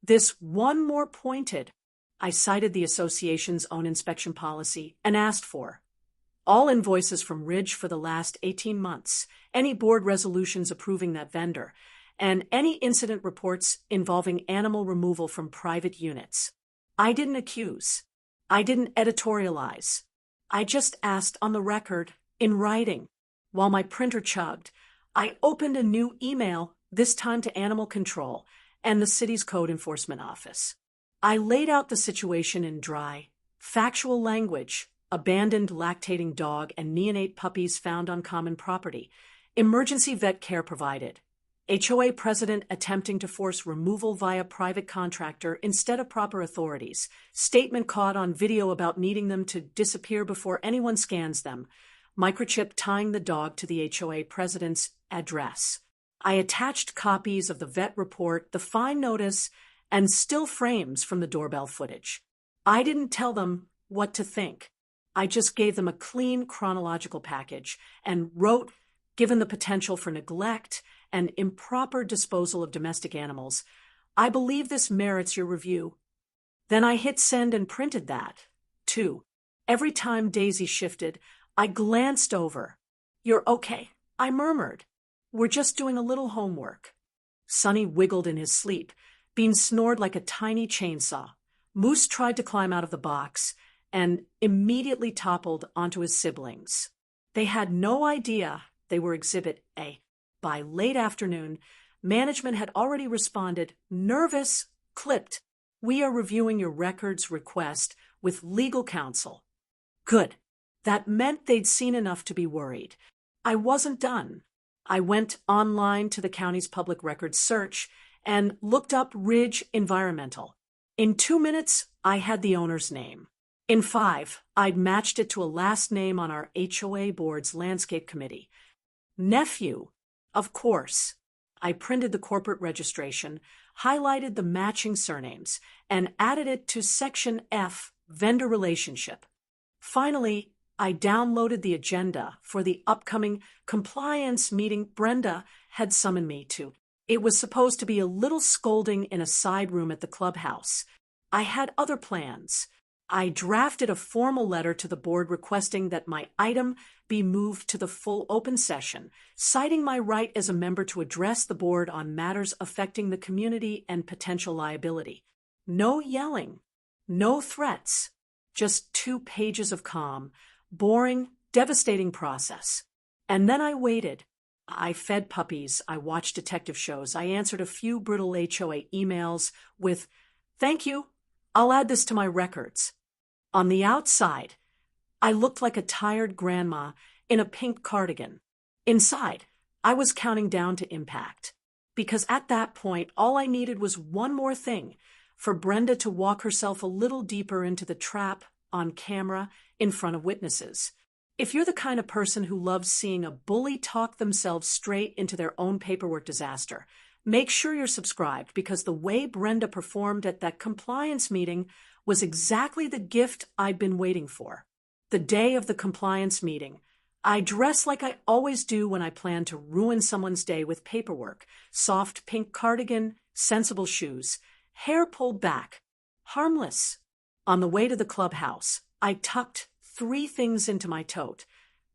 This one more pointed. I cited the association's own inspection policy and asked for all invoices from Ridge for the last 18 months, any board resolutions approving that vendor, and any incident reports involving animal removal from private units. I didn't accuse. I didn't editorialize. I just asked on the record, in writing. While my printer chugged, I opened a new email, this time to Animal Control and the city's code enforcement office. I laid out the situation in dry, factual language: abandoned lactating dog and neonate puppies found on common property, emergency vet care provided, HOA president attempting to force removal via private contractor instead of proper authorities, statement caught on video about needing them to disappear before anyone scans them, microchip tying the dog to the HOA president's address. I attached copies of the vet report, the fine notice, and still frames from the doorbell footage. I didn't tell them what to think. I just gave them a clean chronological package and wrote, given the potential for neglect and improper disposal of domestic animals, I believe this merits your review. Then I hit send and printed that, too. Every time Daisy shifted, I glanced over. You're okay, I murmured. We're just doing a little homework. Sonny wiggled in his sleep. Bean snored like a tiny chainsaw. Moose tried to climb out of the box and immediately toppled onto his siblings. They had no idea they were Exhibit A. By late afternoon, management had already responded, nervous, clipped. We are reviewing your records request with legal counsel. Good. That meant they'd seen enough to be worried. I wasn't done. I went online to the county's public records search and looked up Ridge Environmental. In 2 minutes, I had the owner's name. In 5, I'd matched it to a last name on our HOA board's landscape committee. Nephew, of course. I printed the corporate registration, highlighted the matching surnames, and added it to Section F, Vendor Relationship. Finally, I downloaded the agenda for the upcoming compliance meeting Brenda had summoned me to. It was supposed to be a little scolding in a side room at the clubhouse. I had other plans. I drafted a formal letter to the board requesting that my item be moved to the full open session, citing my right as a member to address the board on matters affecting the community and potential liability. No yelling, no threats, just 2 pages of calm, boring, devastating process. And then I waited. I fed puppies, I watched detective shows, I answered a few brittle HOA emails with, "Thank you, I'll add this to my records." On the outside, I looked like a tired grandma in a pink cardigan. Inside, I was counting down to impact. Because at that point, all I needed was one more thing, for Brenda to walk herself a little deeper into the trap on camera in front of witnesses. If you're the kind of person who loves seeing a bully talk themselves straight into their own paperwork disaster, make sure you're subscribed, because the way Brenda performed at that compliance meeting was exactly the gift I'd been waiting for. The day of the compliance meeting, I dressed like I always do when I plan to ruin someone's day with paperwork: soft pink cardigan, sensible shoes, hair pulled back, harmless. On the way to the clubhouse, I tucked 3 things into my tote: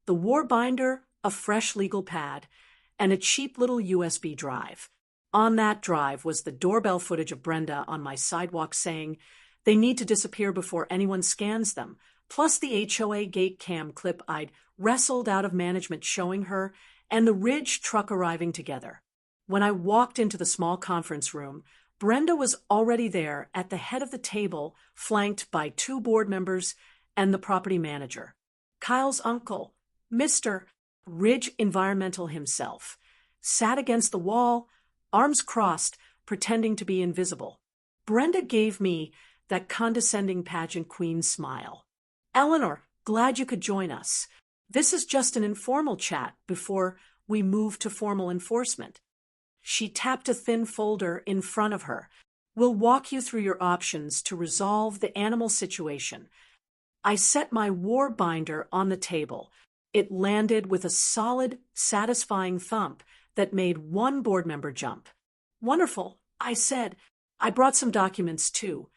the war binder, a fresh legal pad, and a cheap little USB drive. On that drive was the doorbell footage of Brenda on my sidewalk saying, "They need to disappear before anyone scans them," plus the HOA gate cam clip I'd wrestled out of management showing her, and the Ridge truck arriving together. When I walked into the small conference room, Brenda was already there at the head of the table, flanked by 2 board members and the property manager. Kyle's uncle, Mr. Ridge Environmental himself, sat against the wall, arms crossed, pretending to be invisible. Brenda gave me that condescending pageant queen smile. "Eleanor, glad you could join us. This is just an informal chat before we move to formal enforcement." She tapped a thin folder in front of her. "We'll walk you through your options to resolve the animal situation." I set my war binder on the table. It landed with a solid, satisfying thump that made one board member jump. "Wonderful," I said. "I brought some documents, too."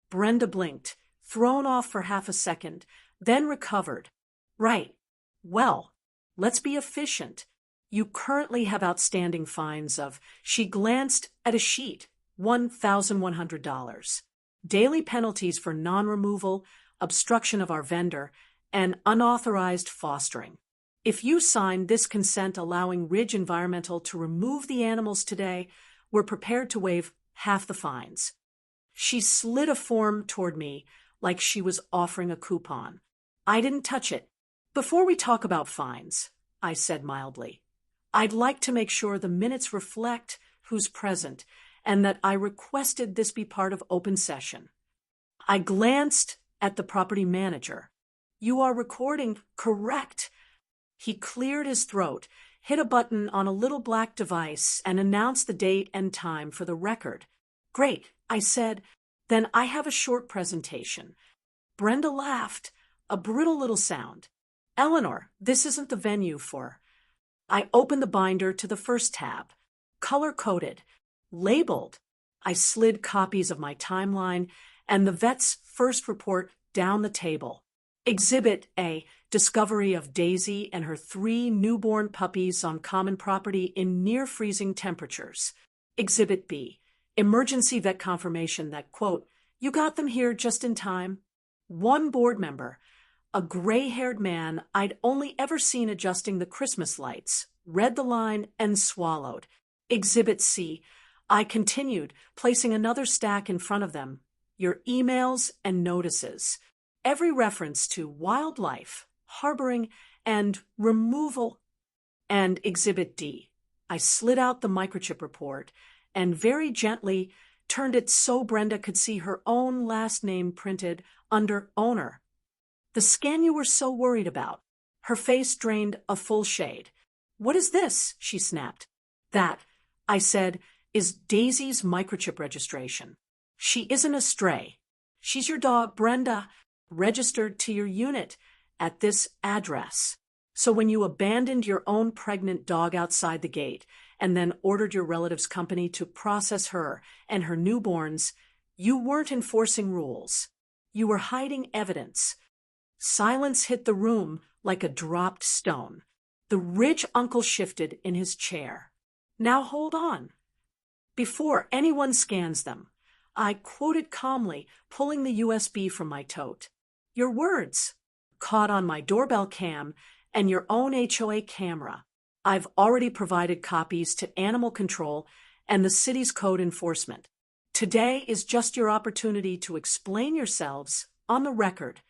Brenda blinked, thrown off for half a second, then recovered. "Right. Well, let's be efficient. You currently have outstanding fines of," she glanced at a sheet, $1,100. "Daily penalties for non-removal, obstruction of our vendor, and unauthorized fostering. If you sign this consent allowing Ridge Environmental to remove the animals today, we're prepared to waive half the fines." She slid a form toward me like she was offering a coupon. I didn't touch it. "Before we talk about fines," I said mildly, "I'd like to make sure the minutes reflect who's present and that I requested this be part of open session." I glanced at the property manager. "You are recording, correct?" He cleared his throat, hit a button on a little black device, and announced the date and time for the record. Great, I said. Then I have a short presentation. Brenda laughed, a brittle little sound. Eleanor, this isn't the venue for. I opened the binder to the first tab. Color-coded. Labeled. I slid copies of my timeline and the vet's first report down the table. Exhibit A, discovery of Daisy and her 3 newborn puppies on common property in near-freezing temperatures. Exhibit B, emergency vet confirmation that, quote, you got them here just in time. One board member, a gray-haired man I'd only ever seen adjusting the Christmas lights, read the line and swallowed. Exhibit C, I continued, placing another stack in front of them. Your emails and notices. Every reference to wildlife, harboring, and removal. And Exhibit D. I slid out the microchip report and very gently turned it so Brenda could see her own last name printed under owner. The scan you were so worried about. Her face drained a full shade. What is this? She snapped. That, I said, is Daisy's microchip registration. She isn't a stray. She's your dog, Brenda, registered to your unit at this address. So when you abandoned your own pregnant dog outside the gate and then ordered your relative's company to process her and her newborns, you weren't enforcing rules. You were hiding evidence. Silence hit the room like a dropped stone. The rich uncle shifted in his chair. Now hold on. Before anyone scans them, I quoted calmly, pulling the USB from my tote. Your words, caught on my doorbell cam and your own HOA camera. I've already provided copies to animal control and the city's code enforcement. Today is just your opportunity to explain yourselves on the record.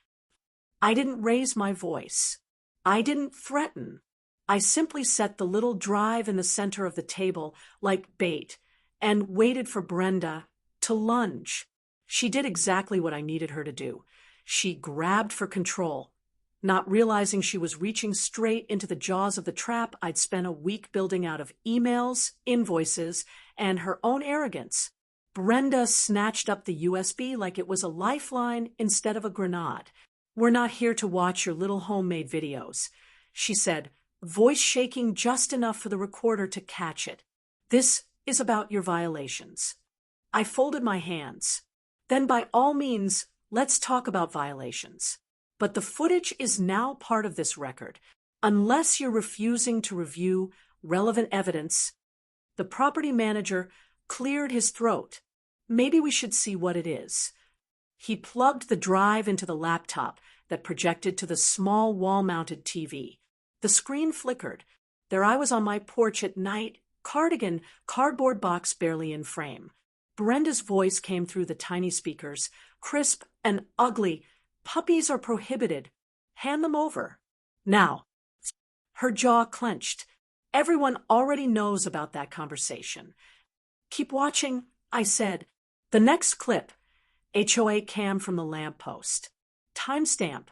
I didn't raise my voice. I didn't threaten. I simply set the little drive in the center of the table like bait and waited for Brenda to lunge. She did exactly what I needed her to do. She grabbed for control, not realizing she was reaching straight into the jaws of the trap I'd spent a week building out of emails, invoices, and her own arrogance. Brenda snatched up the USB like it was a lifeline instead of a grenade. We're not here to watch your little homemade videos, she said, voice shaking just enough for the recorder to catch it. This is about your violations. I folded my hands. Then by all means, let's talk about violations. But the footage is now part of this record. Unless you're refusing to review relevant evidence, the property manager cleared his throat. Maybe we should see what it is. He plugged the drive into the laptop that projected to the small wall-mounted TV. The screen flickered. There I was on my porch at night, cardigan, cardboard box barely in frame. Brenda's voice came through the tiny speakers, crisp and ugly. Puppies are prohibited. Hand them over. Now. Her jaw clenched. Everyone already knows about that conversation. Keep watching, I said. The next clip. HOA cam from the lamppost. Timestamp.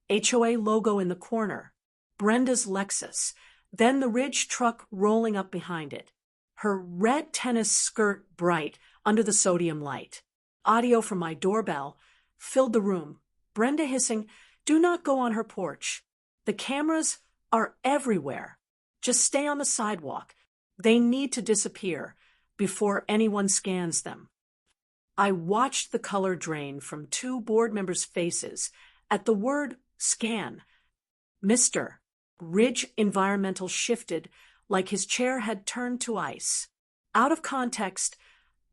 HOA logo in the corner. Brenda's Lexus. Then the Ridge truck rolling up behind it. Her red tennis skirt bright under the sodium light. Audio from my doorbell filled the room. Brenda hissing, do not go on her porch. The cameras are everywhere. Just stay on the sidewalk. They need to disappear before anyone scans them. I watched the color drain from 2 board members' faces at the word scan. Mr. Ridge Environmental shifted like his chair had turned to ice. Out of context,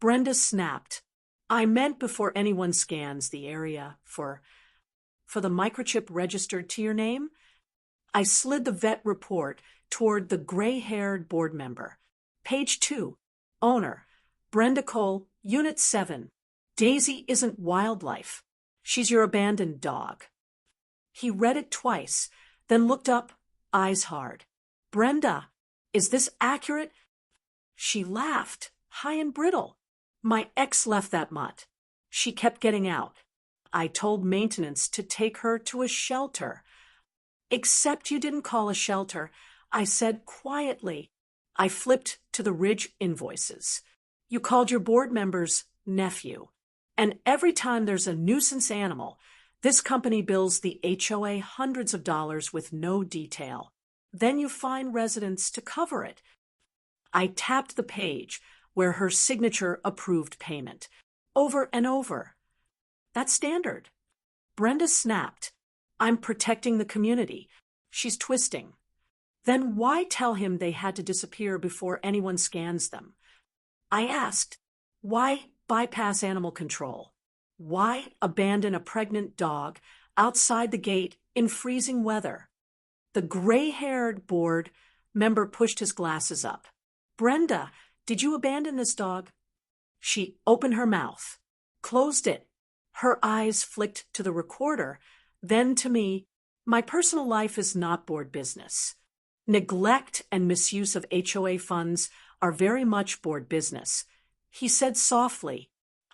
Brenda snapped. I meant before anyone scans the area for the microchip registered to your name. I slid the vet report toward the gray-haired board member. Page 2. Owner. Brenda Cole, Unit 7. Daisy isn't wildlife. She's your abandoned dog. He read it twice, then looked up, eyes hard. Brenda, is this accurate? She laughed, high and brittle. My ex left that mutt. She kept getting out. I told maintenance to take her to a shelter. Except you didn't call a shelter. I said quietly. I flipped to the Ridge invoices. You called your board member's nephew. And every time there's a nuisance animal, this company bills the HOA hundreds of dollars with no detail. Then you find residents to cover it. I tapped the page where her signature approved payment. Over and over. That's standard. Brenda snapped. I'm protecting the community. She's twisting. Then why tell him they had to disappear before anyone scans them? I asked, why bypass animal control? Why abandon a pregnant dog outside the gate in freezing weather? The gray-haired board member pushed his glasses up. Brenda, did you abandon this dog? She opened her mouth, closed it. Her eyes flicked to the recorder, then to me. My personal life is not board business. Neglect and misuse of HOA funds are very much board business. He said softly.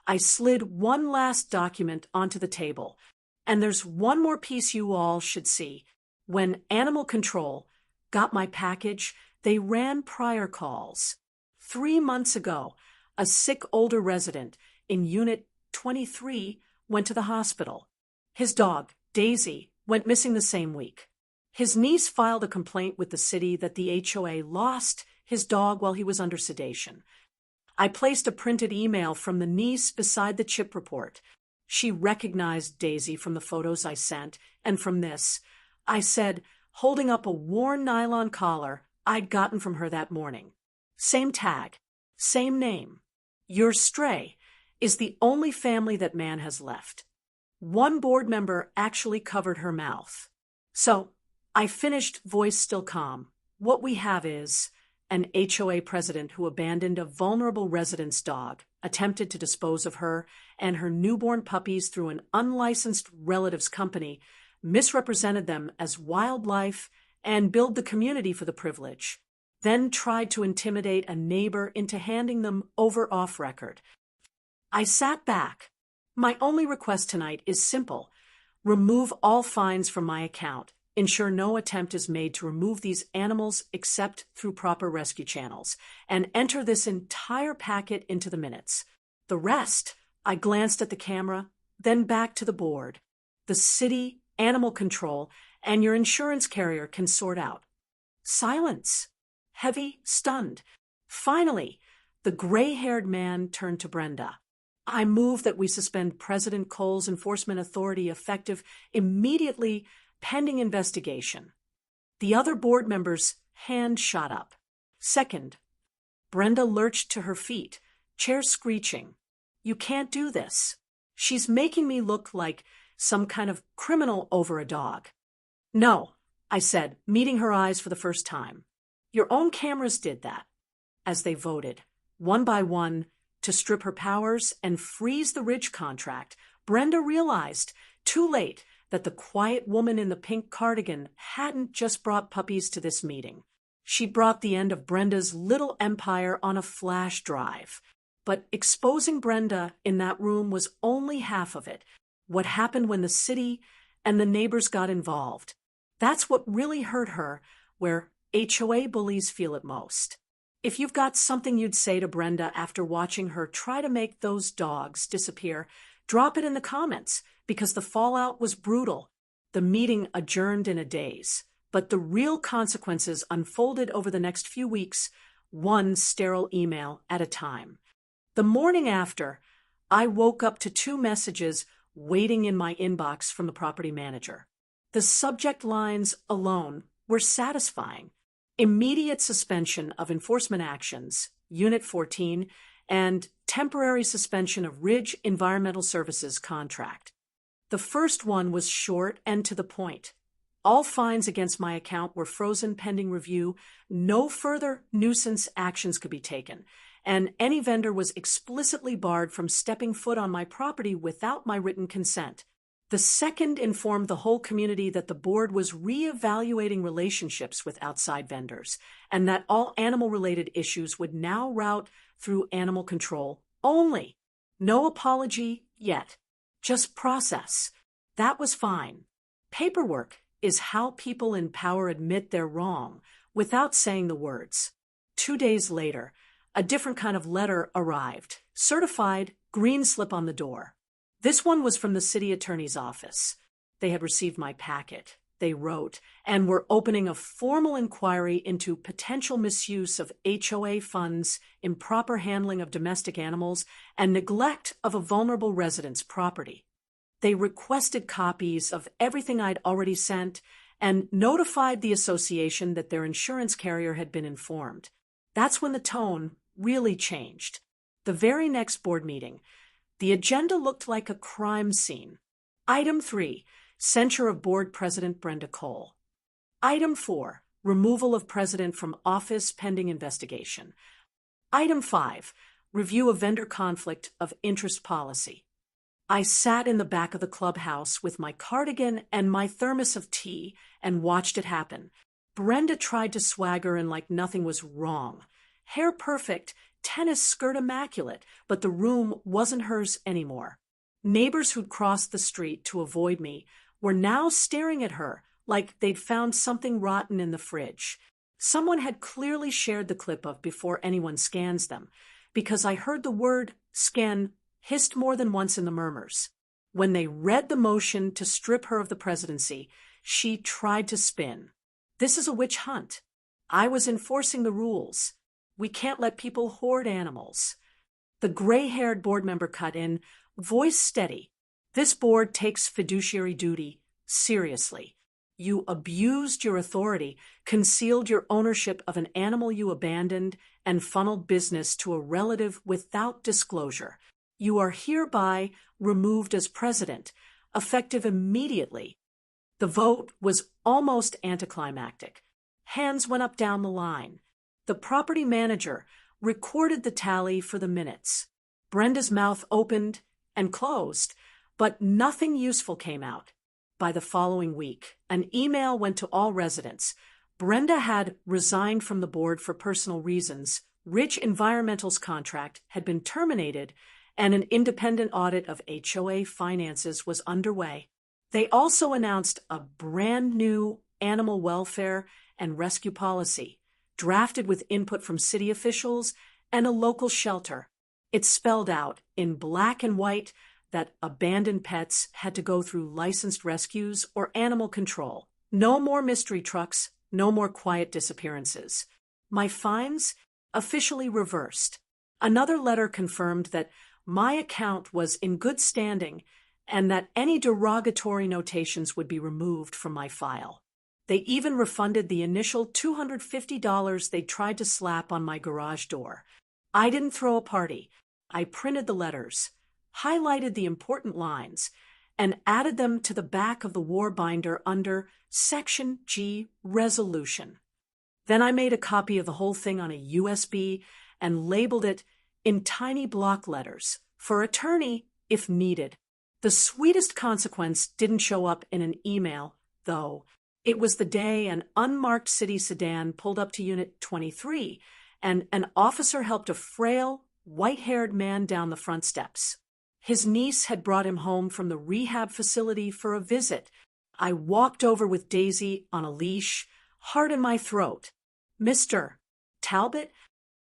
I slid one last document onto the table, and there's one more piece you all should see. When Animal Control got my package, they ran prior calls. 3 months ago, a sick older resident in Unit 23 went to the hospital. His dog, Daisy, went missing the same week. His niece filed a complaint with the city that the HOA lost his dog while he was under sedation. I placed a printed email from the niece beside the chip report. She recognized Daisy from the photos I sent, and from this, I said, holding up a worn nylon collar I'd gotten from her that morning. Same tag, same name. Your stray is the only family that man has left. One board member actually covered her mouth. So, I finished, voice still calm. What we have is an HOA president who abandoned a vulnerable resident's dog, attempted to dispose of her and her newborn puppies through an unlicensed relative's company, misrepresented them as wildlife, and billed the community for the privilege, then tried to intimidate a neighbor into handing them over off record. I sat back. My only request tonight is simple. Remove all fines from my account. Ensure no attempt is made to remove these animals except through proper rescue channels, and enter this entire packet into the minutes. The rest, I glanced at the camera, then back to the board. The city, Animal Control, and your insurance carrier can sort out. Silence. Heavy, stunned. Finally, the gray-haired man turned to Brenda. I move that we suspend President Cole's enforcement authority effective immediately, pending investigation. The other board member's hand shot up. Second. Brenda lurched to her feet, chair screeching. You can't do this. She's making me look like some kind of criminal over a dog. No, I said, meeting her eyes for the first time. Your own cameras did that. As they voted, one by one, to strip her powers and freeze the Ridge contract, Brenda realized, too late, that the quiet woman in the pink cardigan hadn't just brought puppies to this meeting. She brought the end of Brenda's little empire on a flash drive. But exposing Brenda in that room was only half of it. What happened when the city and the neighbors got involved. That's what really hurt her, where HOA bullies feel it most. If you've got something you'd say to Brenda after watching her try to make those dogs disappear, drop it in the comments, because the fallout was brutal. The meeting adjourned in a daze, but the real consequences unfolded over the next few weeks, one sterile email at a time. The morning after, I woke up to 2 messages waiting in my inbox from the property manager. The subject lines alone were satisfying. Immediate suspension of enforcement actions, Unit 14, and temporary suspension of Ridge Environmental Services contract. The first one was short and to the point. All fines against my account were frozen pending review. No further nuisance actions could be taken, and any vendor was explicitly barred from stepping foot on my property without my written consent. The second informed the whole community that the board was re-evaluating relationships with outside vendors, and that all animal-related issues would now route through Animal Control only. No apology yet. Just process. That was fine. Paperwork is how people in power admit they're wrong without saying the words. 2 days later, a different kind of letter arrived, certified, green slip on the door. This one was from the city attorney's office. They had received my packet. They wrote, and were opening a formal inquiry into potential misuse of HOA funds, improper handling of domestic animals, and neglect of a vulnerable resident's property. They requested copies of everything I'd already sent and notified the association that their insurance carrier had been informed. That's when the tone really changed. The very next board meeting, the agenda looked like a crime scene. Item 3. Censure of Board President Brenda Cole. Item 4. Removal of President from office pending investigation. Item 5. Review of vendor conflict of interest policy. I sat in the back of the clubhouse with my cardigan and my thermos of tea and watched it happen. Brenda tried to swagger in like nothing was wrong. Hair perfect, tennis skirt immaculate, but the room wasn't hers anymore. Neighbors who'd crossed the street to avoid me were now staring at her like they'd found something rotten in the fridge. Someone had clearly shared the clip of Before Anyone Scans Them, because I heard the word scan hissed more than once in the murmurs. When they read the motion to strip her of the presidency, she tried to spin. This is a witch hunt. I was enforcing the rules. We can't let people hoard animals. The gray-haired board member cut in, voice steady. This board takes fiduciary duty seriously. You abused your authority, concealed your ownership of an animal you abandoned, and funneled business to a relative without disclosure. You are hereby removed as president, effective immediately. The vote was almost anticlimactic. Hands went up down the line. The property manager recorded the tally for the minutes. Brenda's mouth opened and closed, but nothing useful came out. By the following week, an email went to all residents. Brenda had resigned from the board for personal reasons, Rich Environmental's contract had been terminated, and an independent audit of HOA finances was underway. They also announced a brand new animal welfare and rescue policy, drafted with input from city officials and a local shelter. It spelled out in black and white that abandoned pets had to go through licensed rescues or animal control. No more mystery trucks, no more quiet disappearances. My fines officially reversed. Another letter confirmed that my account was in good standing and that any derogatory notations would be removed from my file. They even refunded the initial $250 they tried to slap on my garage door. I didn't throw a party. I printed the letters, highlighted the important lines, and added them to the back of the war binder under Section G Resolution. Then I made a copy of the whole thing on a USB and labeled it in tiny block letters for attorney if needed. The sweetest consequence didn't show up in an email, though. It was the day an unmarked city sedan pulled up to Unit 23, and an officer helped a frail, white-haired man down the front steps. His niece had brought him home from the rehab facility for a visit. I walked over with Daisy on a leash, heart in my throat. "Mr. Talbot?"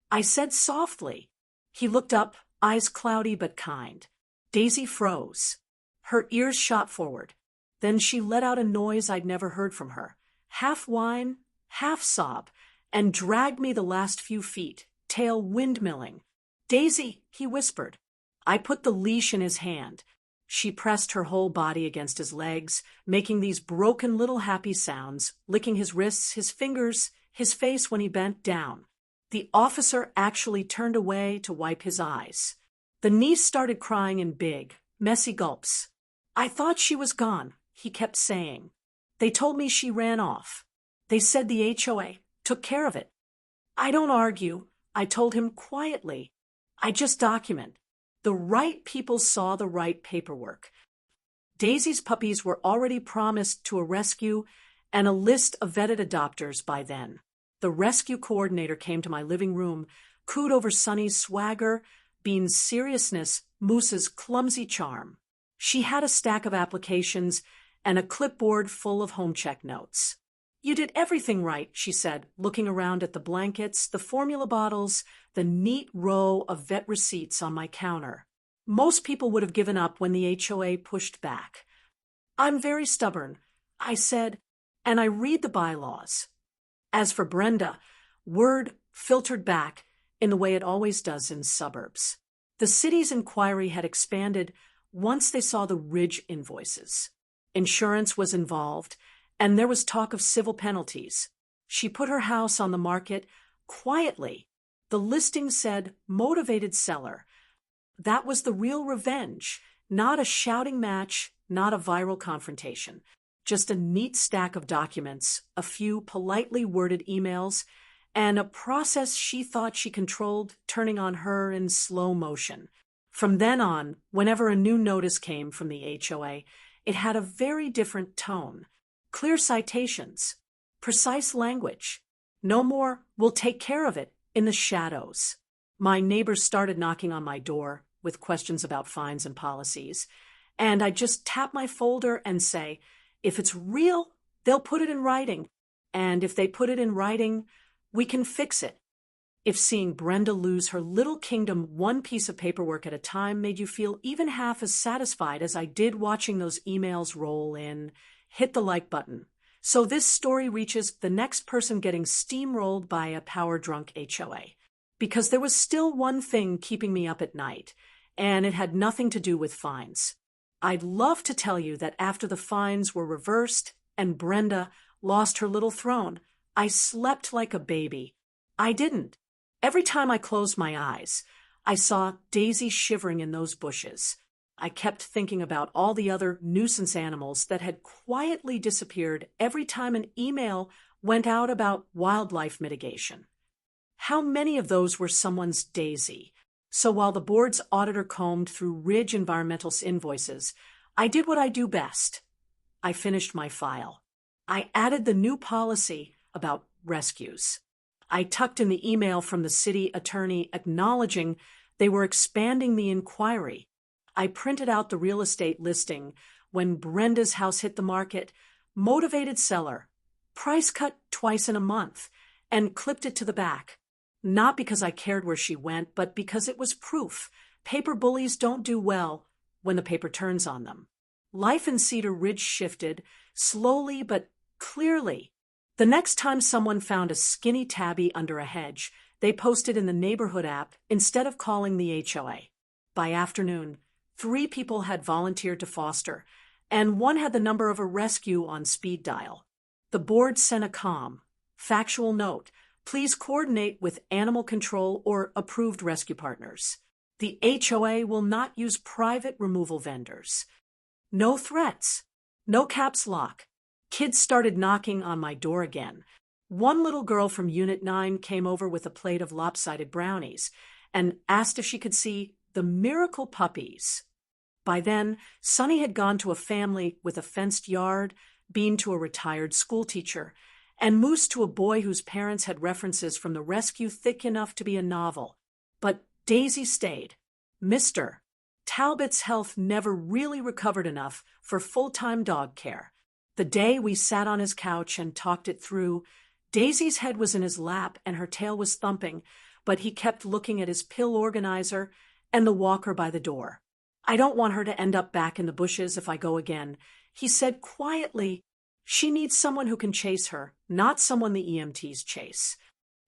I said softly. He looked up, eyes cloudy but kind. Daisy froze. Her ears shot forward. Then she let out a noise I'd never heard from her, half whine, half sob, and dragged me the last few feet, tail windmilling. "Daisy," he whispered. I put the leash in his hand. She pressed her whole body against his legs, making these broken little happy sounds, licking his wrists, his fingers, his face when he bent down. The officer actually turned away to wipe his eyes. The niece started crying in big, messy gulps. "I thought she was gone," he kept saying. "They told me she ran off. They said the HOA took care of it." "I don't argue," I told him quietly. "I just document. The right people saw the right paperwork." Daisy's puppies were already promised to a rescue and a list of vetted adopters by then. The rescue coordinator came to my living room, cooed over Sunny's swagger, Bean's seriousness, Moose's clumsy charm. She had a stack of applications and a clipboard full of home check notes. "You did everything right," she said, looking around at the blankets, the formula bottles, the neat row of vet receipts on my counter. Most people would have given up when the HOA pushed back. "I'm very stubborn," I said, "and I read the bylaws." As for Brenda, word filtered back in the way it always does in suburbs. The city's inquiry had expanded once they saw the Ridge invoices. Insurance was involved, and there was talk of civil penalties. She put her house on the market quietly. The listing said motivated seller. That was the real revenge, not a shouting match, not a viral confrontation. Just a neat stack of documents, a few politely worded emails, and a process she thought she controlled turning on her in slow motion. From then on, whenever a new notice came from the HOA, it had a very different tone. Clear citations, precise language. No more, "We'll take care of it," in the shadows. My neighbors started knocking on my door with questions about fines and policies, and I'd just tap my folder and say, "If it's real, they'll put it in writing, and if they put it in writing, we can fix it." If seeing Brenda lose her little kingdom one piece of paperwork at a time made you feel even half as satisfied as I did watching those emails roll in, hit the like button, so this story reaches the next person getting steamrolled by a power-drunk HOA. Because there was still one thing keeping me up at night, and it had nothing to do with fines. I'd love to tell you that after the fines were reversed and Brenda lost her little throne, I slept like a baby. I didn't. Every time I closed my eyes, I saw Daisy shivering in those bushes. I kept thinking about all the other nuisance animals that had quietly disappeared every time an email went out about wildlife mitigation. How many of those were someone's Daisy? So while the board's auditor combed through Ridge Environmental's invoices, I did what I do best. I finished my file. I added the new policy about rescues. I tucked in the email from the city attorney acknowledging they were expanding the inquiry. I printed out the real estate listing when Brenda's house hit the market, motivated seller, price cut twice in a month, and clipped it to the back. Not because I cared where she went, but because it was proof. Paper bullies don't do well when the paper turns on them. Life in Cedar Ridge shifted, slowly but clearly. The next time someone found a skinny tabby under a hedge, they posted in the neighborhood app instead of calling the HOA. By afternoon, 3 people had volunteered to foster, and 1 had the number of a rescue on speed dial. The board sent a calm, factual note: please coordinate with animal control or approved rescue partners. The HOA will not use private removal vendors. No threats. No caps lock. Kids started knocking on my door again. One little girl from Unit 9 came over with a plate of lopsided brownies and asked if she could see the miracle puppies. By then, Sonny had gone to a family with a fenced yard, Bean to a retired schoolteacher, and Moose to a boy whose parents had references from the rescue thick enough to be a novel. But Daisy stayed. Mr. Talbot's health never really recovered enough for full-time dog care. The day we sat on his couch and talked it through, Daisy's head was in his lap and her tail was thumping, but he kept looking at his pill organizer and the walker by the door. "I don't want her to end up back in the bushes if I go again," he said quietly. "She needs someone who can chase her, not someone the EMTs chase."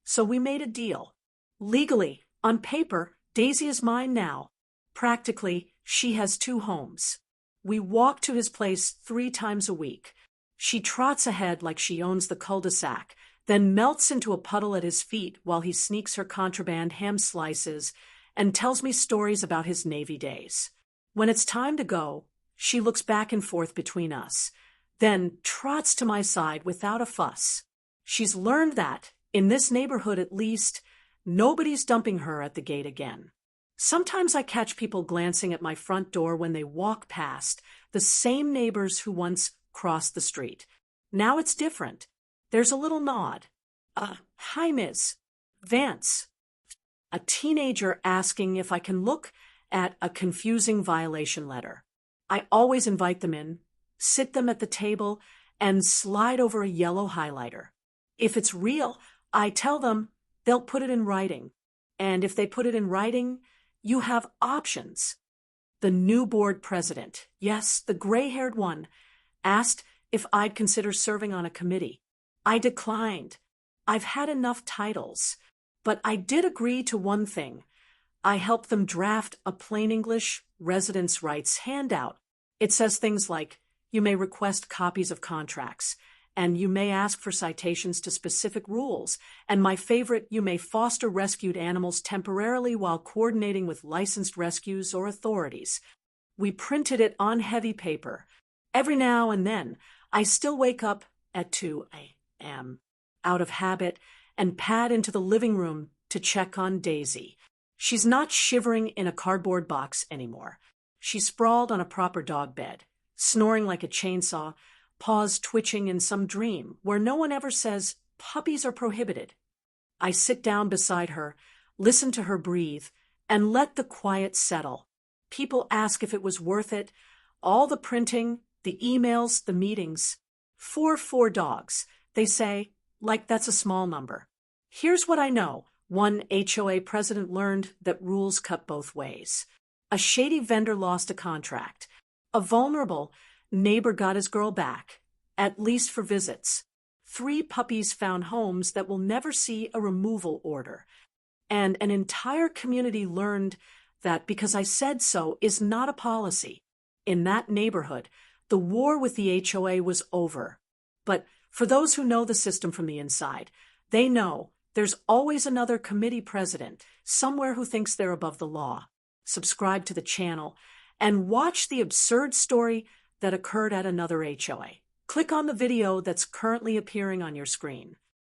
So we made a deal. Legally, on paper, Daisy is mine now. Practically, she has 2 homes. We walk to his place 3 times a week. She trots ahead like she owns the cul-de-sac, then melts into a puddle at his feet while he sneaks her contraband ham slices and tells me stories about his Navy days. When it's time to go, she looks back and forth between us, then trots to my side without a fuss. She's learned that, in this neighborhood at least, nobody's dumping her at the gate again. Sometimes I catch people glancing at my front door when they walk past, the same neighbors who once crossed the street. Now it's different. There's a little nod. Hi, Ms. Vance. A teenager asking if I can look at a confusing violation letter. I always invite them in, sit them at the table, and slide over a yellow highlighter. If it's real, I tell them they'll put it in writing. And if they put it in writing, you have options. The new board president, yes, the gray-haired one, asked if I'd consider serving on a committee. I declined. I've had enough titles. But I did agree to one thing. I helped them draft a plain English residence rights handout. It says things like, you may request copies of contracts, and you may ask for citations to specific rules, and my favorite, you may foster rescued animals temporarily while coordinating with licensed rescues or authorities. We printed it on heavy paper. Every now and then, I still wake up at 2 a.m. out of habit and pad into the living room to check on Daisy. She's not shivering in a cardboard box anymore. She's sprawled on a proper dog bed, snoring like a chainsaw, paws twitching in some dream where no one ever says puppies are prohibited. I sit down beside her, listen to her breathe, and let the quiet settle. People ask if it was worth it. All the printing, the emails, the meetings. 4 dogs, they say, like that's a small number. Here's what I know. One HOA president learned that rules cut both ways. A shady vendor lost a contract. A vulnerable neighbor got his girl back, at least for visits. 3 puppies found homes that will never see a removal order. And an entire community learned that because I said so is not a policy. In that neighborhood, the war with the HOA was over. But for those who know the system from the inside, they know there's always another committee president somewhere who thinks they're above the law. Subscribe to the channel and watch the absurd story that occurred at another HOA. Click on the video that's currently appearing on your screen.